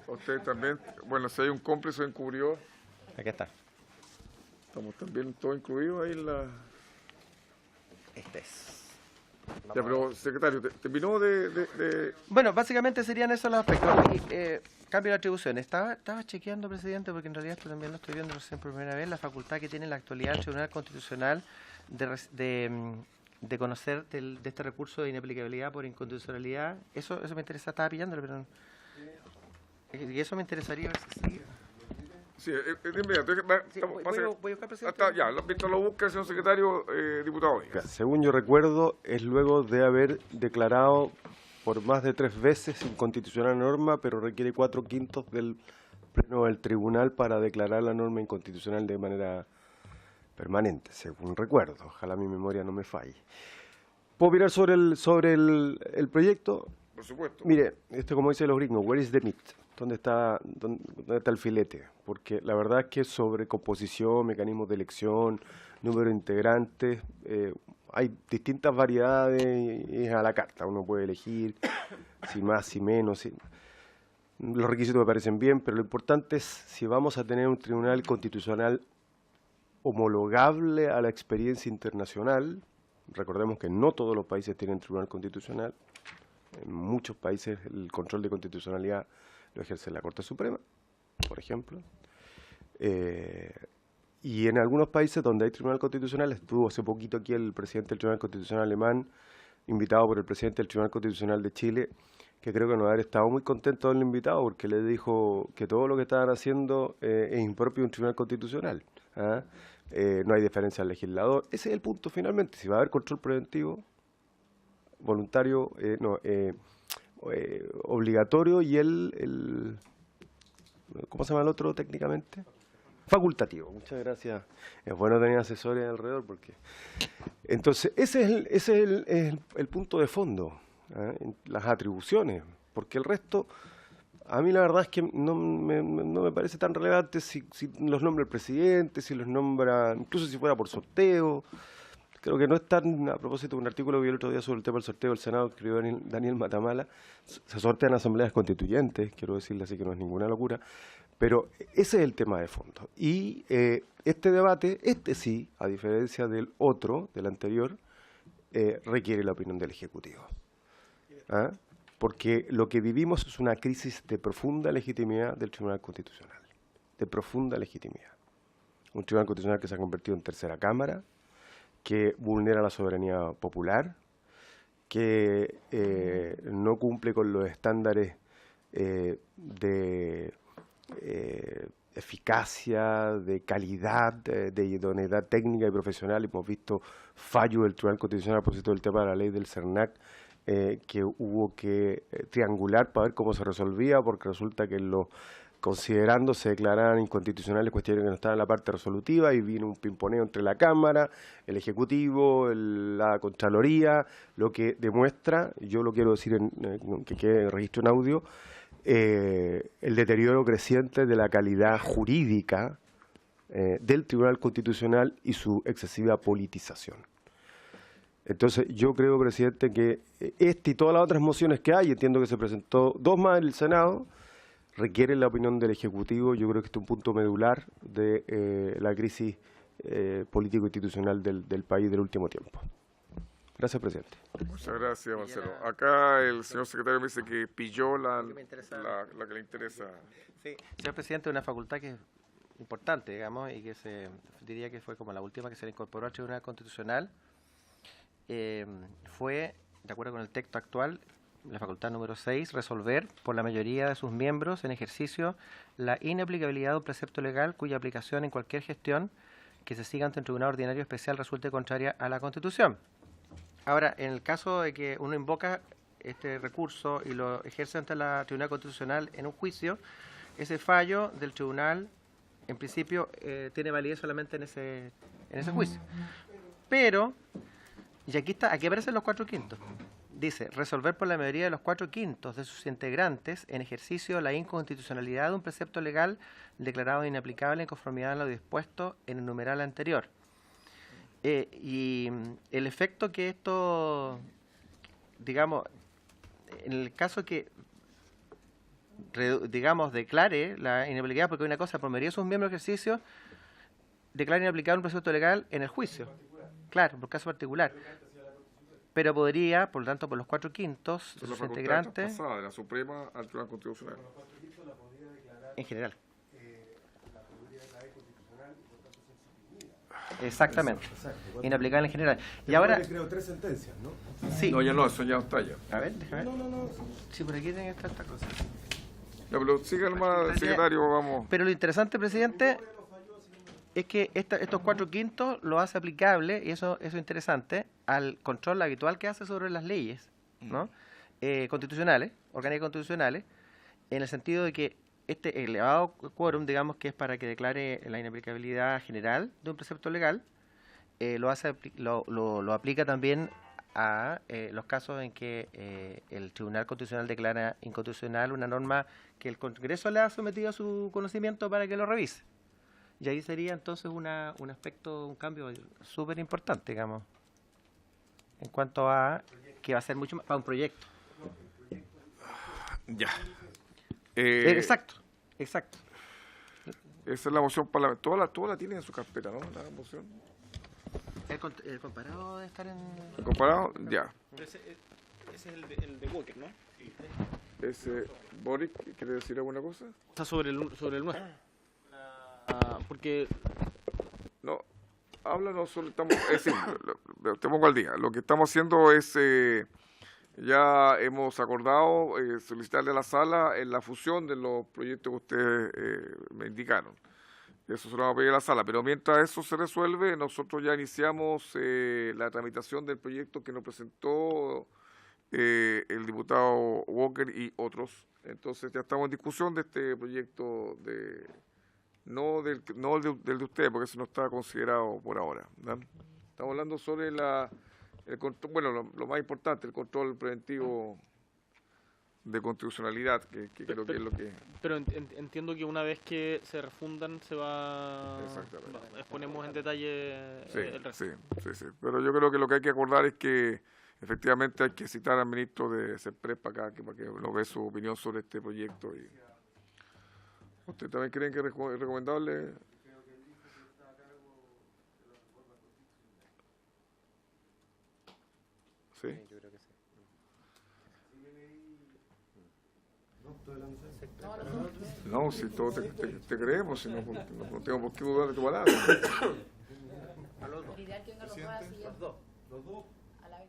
Usted también, bueno, si hay un cómplice o encubridor. Aquí está. Estamos también todos incluidos ahí en la... Este es. Ya, pero, secretario, ¿terminó de...? Bueno, básicamente serían esos los aspectos. Cambio de atribuciones. Estaba chequeando, presidente, porque en realidad esto también lo estoy viendo recién por primera vez, la facultad que tiene en la actualidad el Tribunal Constitucional de conocer de este recurso de inaplicabilidad por inconstitucionalidad. Eso me interesa, estaba pillándolo, pero... Y eso me interesaría ver si sigue. Sí, inmediato. Voy a buscar, presidente. Ya, mientras lo busca el señor secretario, diputado. Según yo recuerdo, es luego de haber declarado por más de 3 veces inconstitucional la norma, pero requiere 4/5 del pleno del tribunal para declarar la norma inconstitucional de manera permanente, según recuerdo. Ojalá mi memoria no me falle. ¿Puedo mirar sobre el proyecto? Por supuesto. Mire, como dicen los gringos, where is the meat? ¿Dónde está el filete? Porque la verdad es que sobre composición, mecanismos de elección, número de integrantes, hay distintas variedades y es a la carta. Uno puede elegir si más, si menos. Los requisitos me parecen bien, pero lo importante es si vamos a tener un tribunal constitucional homologable a la experiencia internacional. Recordemos que no todos los países tienen tribunal constitucional. En muchos países el control de constitucionalidad lo ejerce la Corte Suprema, por ejemplo. Y en algunos países donde hay tribunal constitucional, estuvo hace poquito aquí el presidente del Tribunal Constitucional alemán, invitado por el presidente del Tribunal Constitucional de Chile, que creo que no haber estado muy contento del invitado porque le dijo que todo lo que estaban haciendo es impropio de un Tribunal Constitucional. No hay diferencia al legislador. Ese es el punto finalmente. Si va a haber control preventivo, voluntario, obligatorio y ¿cómo se llama el otro técnicamente? Facultativo. Muchas gracias. Es bueno tener asesores alrededor porque... Entonces, ese es el punto de fondo, las atribuciones, porque el resto, a mí la verdad es que no me parece tan relevante si los nombra el presidente, si los nombra, incluso si fuera por sorteo, creo que no es tan, a propósito de un artículo que vi el otro día sobre el tema del sorteo del Senado, que escribió Daniel Matamala, se sortean asambleas constituyentes, quiero decirle, así que no es ninguna locura, pero ese es el tema de fondo. Y este debate, sí, a diferencia del otro, del anterior, requiere la opinión del Ejecutivo. ¿Ah? Porque lo que vivimos es una crisis de profunda legitimidad del Tribunal Constitucional, de profunda legitimidad. Un Tribunal Constitucional que se ha convertido en tercera cámara, que vulnera la soberanía popular, que no cumple con los estándares de eficacia, de calidad, de idoneidad técnica y profesional. Hemos visto fallos del Tribunal Constitucional a propósito del tema de la ley del CERNAC, que hubo que triangular para ver cómo se resolvía, porque resulta que considerando se declararan inconstitucionales cuestiones que no estaban en la parte resolutiva, y vino un pimponeo entre la Cámara, el Ejecutivo, la Contraloría, lo que demuestra, yo lo quiero decir, que quede registro en audio, el deterioro creciente de la calidad jurídica del Tribunal Constitucional y su excesiva politización. Entonces, yo creo, presidente, que y todas las otras mociones que hay, entiendo que se presentó 2 más en el Senado, requieren la opinión del Ejecutivo. Yo creo que este es un punto medular de la crisis político-institucional del país del último tiempo. Gracias, presidente. Muchas gracias, Marcelo. Acá el señor secretario me dice que pilló la que le interesa. Sí, señor presidente, una facultad que es importante, digamos, y que diría que fue como la última que se le incorporó al Tribunal Constitucional, fue, de acuerdo con el texto actual, la facultad número 6, resolver por la mayoría de sus miembros en ejercicio la inaplicabilidad de un precepto legal cuya aplicación en cualquier gestión que se siga ante un tribunal ordinario especial resulte contraria a la Constitución. Ahora, en el caso de que uno invoca este recurso y lo ejerce ante la Tribunal Constitucional en un juicio, ese fallo del tribunal, en principio, tiene validez solamente en ese juicio. Pero, y aquí aparecen los 4/5. Dice, resolver por la mayoría de los 4/5 de sus integrantes en ejercicio la inconstitucionalidad de un precepto legal declarado inaplicable en conformidad a lo dispuesto en el numeral anterior. Y el efecto que esto, digamos, en el caso que, digamos, declare la inaplicabilidad, porque hay una cosa, por mayoría de sus miembros de ejercicio, declara inaplicable un precepto legal en el juicio. Claro, por caso particular. Pero podría, por lo tanto, por los 4/5 de sus integrantes... de la Suprema al Tribunal Constitucional. En general. Exactamente. Inaplicable en general. Y ahora... Creo 3 sentencias, ¿no? Sí. No, ya no, eso ya está ya. A ver, déjame ver. No. Sí, por aquí tiene esta cosa. No, pero siga nomás, secretario, vamos. Pero lo interesante, presidente, es que estos 4/5 lo hace aplicable, y eso es interesante, al control habitual que hace sobre las leyes, ¿no? Constitucionales, orgánicas constitucionales, en el sentido de que este elevado quórum, digamos, que es para que declare la inaplicabilidad general de un precepto legal, lo aplica también a los casos en que el Tribunal Constitucional declara inconstitucional una norma que el Congreso le ha sometido a su conocimiento para que lo revise. Y ahí sería entonces un aspecto, un cambio súper importante, digamos, en cuanto a que va a ser mucho más para un proyecto. Ya. Exacto. Esa es la moción parlamentaria. Toda la tiene en su carpeta, ¿no? La moción. El comparado debe estar en... ¿Comparado? Ya. Ese es el de Walker, ¿no? Boric, ¿quiere decir alguna cosa? Está sobre el nuestro. Porque... No, háblanos solo, te pongo al día. Lo que estamos haciendo es, ya hemos acordado solicitarle a la sala la fusión de los proyectos que ustedes me indicaron. Eso se lo vamos a pedir a la sala, pero mientras eso se resuelve, nosotros ya iniciamos la tramitación del proyecto que nos presentó el diputado Walker y otros. Entonces ya estamos en discusión de este proyecto no del de ustedes, porque eso no está considerado por ahora, ¿no? Estamos hablando sobre el control, bueno, lo más importante, el control preventivo de constitucionalidad, que creo que es lo que... Pero entiendo que una vez que se refundan se va... Exactamente. Exponemos en detalle el resto. Sí. Pero yo creo que lo que hay que acordar es que efectivamente hay que citar al ministro de CEPRES para acá, para que nos dé su opinión sobre este proyecto. Y... ¿Usted también creen que es recomendable? Sí. Yo creo que sí. No, si todos te creemos, si no tengo por qué dudar de tu palabra.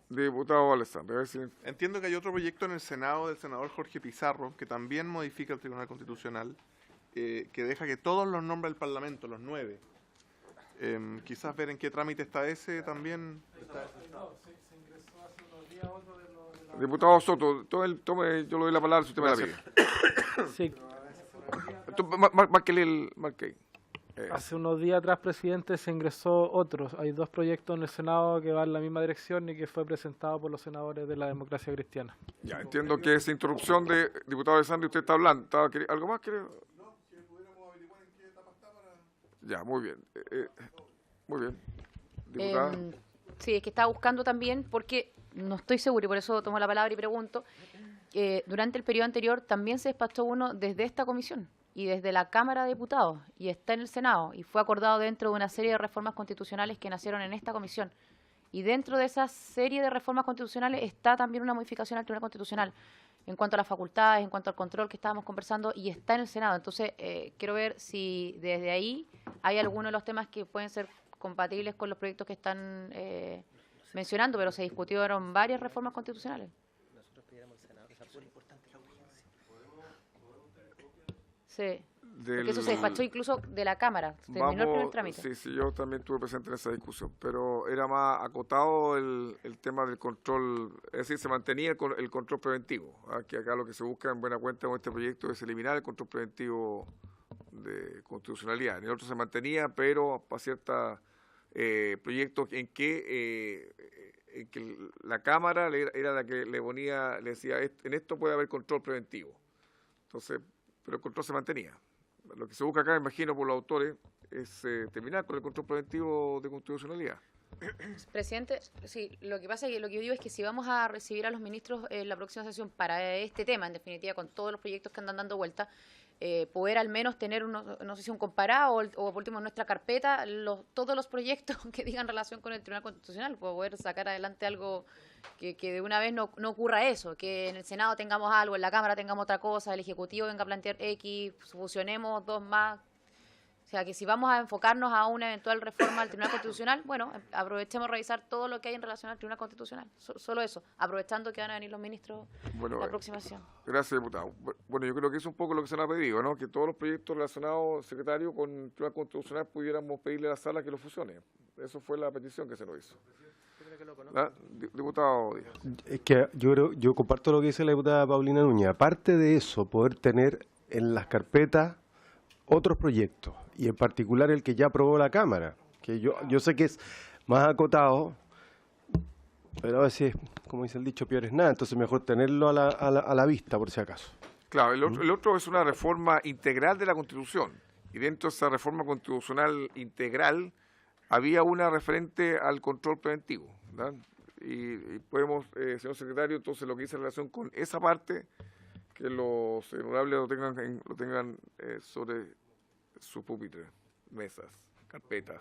Diputado Alessandro, a ver si... Entiendo que hay otro proyecto en el Senado del senador Jorge Pizarro que también modifica el Tribunal Constitucional, que deja que todos los nombres del Parlamento, los 9, quizás ver en qué trámite está ese también. Diputado Soto, tome, yo le doy la palabra si usted me la pide. Sí. Marque. Hace unos días atrás, presidente, se ingresó otros. Hay 2 proyectos en el Senado que van en la misma dirección y que fue presentado por los senadores de la Democracia Cristiana. Ya, entiendo que esa interrupción de diputado Alessandro, usted está hablando. ¿Algo más quiere? No, que pudiéramos averiguar en qué etapa está para... Ya, muy bien. Muy bien. Diputada. Sí, es que estaba buscando también, porque no estoy seguro y por eso tomo la palabra y pregunto. Durante el periodo anterior también se despachó uno desde esta comisión y desde la Cámara de Diputados y está en el Senado y fue acordado dentro de una serie de reformas constitucionales que nacieron en esta comisión. Y dentro de esa serie de reformas constitucionales está también una modificación al Tribunal Constitucional en cuanto a las facultades, en cuanto al control que estábamos conversando y está en el Senado. Entonces, quiero ver si desde ahí hay alguno de los temas que pueden ser compatibles con los proyectos que están mencionando, pero se discutieron varias reformas constitucionales. Nosotros pidiéramos al Senado que sea súper importante la urgencia. Sí, porque eso se despachó incluso de la Cámara, terminó el primer trámite. Sí, yo también estuve presente en esa discusión, pero era más acotado el tema del control, es decir, se mantenía el control preventivo, que acá lo que se busca en buena cuenta con este proyecto es eliminar el control preventivo de constitucionalidad. En el otro se mantenía, pero para ciertos proyectos en que la Cámara era la que le decía, en esto puede haber control preventivo. Entonces, pero el control se mantenía. Lo que se busca acá, imagino, por los autores, es terminar con el control preventivo de constitucionalidad. Presidente, sí, lo que pasa es que lo que yo digo es que si vamos a recibir a los ministros en la próxima sesión para este tema, en definitiva, con todos los proyectos que andan dando vuelta, poder al menos tener, no sé si un comparado o por último en nuestra carpeta, todos los proyectos que digan relación con el Tribunal Constitucional, poder sacar adelante algo que de una vez no ocurra eso, que en el Senado tengamos algo, en la Cámara tengamos otra cosa, el Ejecutivo venga a plantear X, fusionemos 2 más. O sea, que si vamos a enfocarnos a una eventual reforma al Tribunal Constitucional, bueno, aprovechemos revisar todo lo que hay en relación al Tribunal Constitucional. Solo eso, aprovechando que van a venir los ministros la próxima sesión. Gracias, diputado. Bueno, yo creo que es un poco lo que se nos ha pedido, ¿no? Que todos los proyectos relacionados, secretario, con el Tribunal Constitucional pudiéramos pedirle a la sala que lo fusione. Eso fue la petición que se nos hizo. Diputado Díaz. Es que yo comparto lo que dice la diputada Paulina Núñez. Aparte de eso, poder tener en las carpetas otros proyectos, y en particular el que ya aprobó la Cámara, que yo sé que es más acotado, pero a veces, como dice el dicho, peor es nada, entonces mejor tenerlo a la vista, por si acaso. Claro, el otro es una reforma integral de la Constitución, y dentro de esa reforma constitucional integral había una referente al control preventivo, ¿verdad? Y podemos, señor secretario, entonces lo que dice en relación con esa parte, que los honorables lo tengan sobre sus pupitres, mesas, carpetas.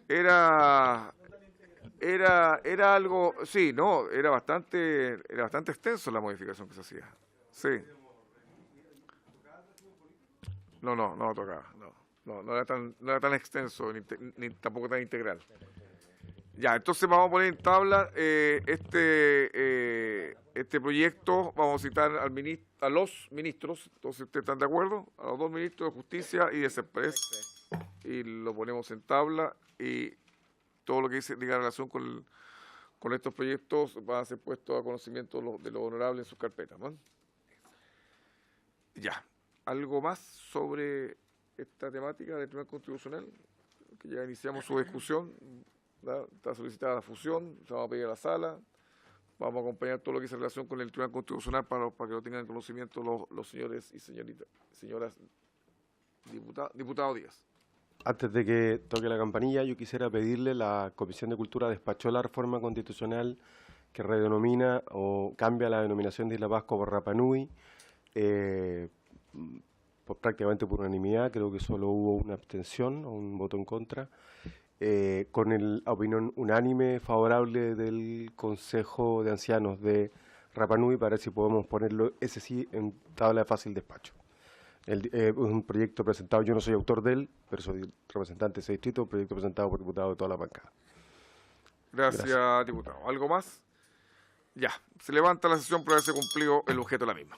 Era algo, sí, no, era bastante extenso la modificación que se hacía. Sí. No tocaba, no era tan extenso ni tampoco tan integral. Ya, entonces vamos a poner en tabla este proyecto, vamos a citar a los ministros, entonces ustedes están de acuerdo, a los 2 ministros de Justicia y de CEPRES, y lo ponemos en tabla, y todo lo que diga en relación con estos proyectos va a ser puesto a conocimiento de los honorables en sus carpetas, ¿no? Ya, ¿algo más sobre esta temática del Tribunal Constitucional? Que ya iniciamos su discusión. Está solicitada la fusión, se va a pedir a la sala. vamos a acompañar todo lo que es en relación con el Tribunal Constitucional para que lo tengan en conocimiento los señores y señoras diputados Díaz. Antes de que toque la campanilla, yo quisiera pedirle, la Comisión de Cultura despachó la reforma constitucional que redenomina o cambia la denominación de Isla Pascua por Rapa Nui, prácticamente por unanimidad, creo que solo hubo una abstención o un voto en contra, con la opinión unánime favorable del Consejo de Ancianos de Rapa Nui, para ver si podemos ponerlo, ese sí, en tabla de fácil despacho. Es un proyecto presentado, yo no soy autor de él, pero soy representante de ese distrito, un proyecto presentado por diputados de toda la bancada. Gracias, diputado. ¿Algo más? Ya, se levanta la sesión por haberse cumplido el objeto de la misma.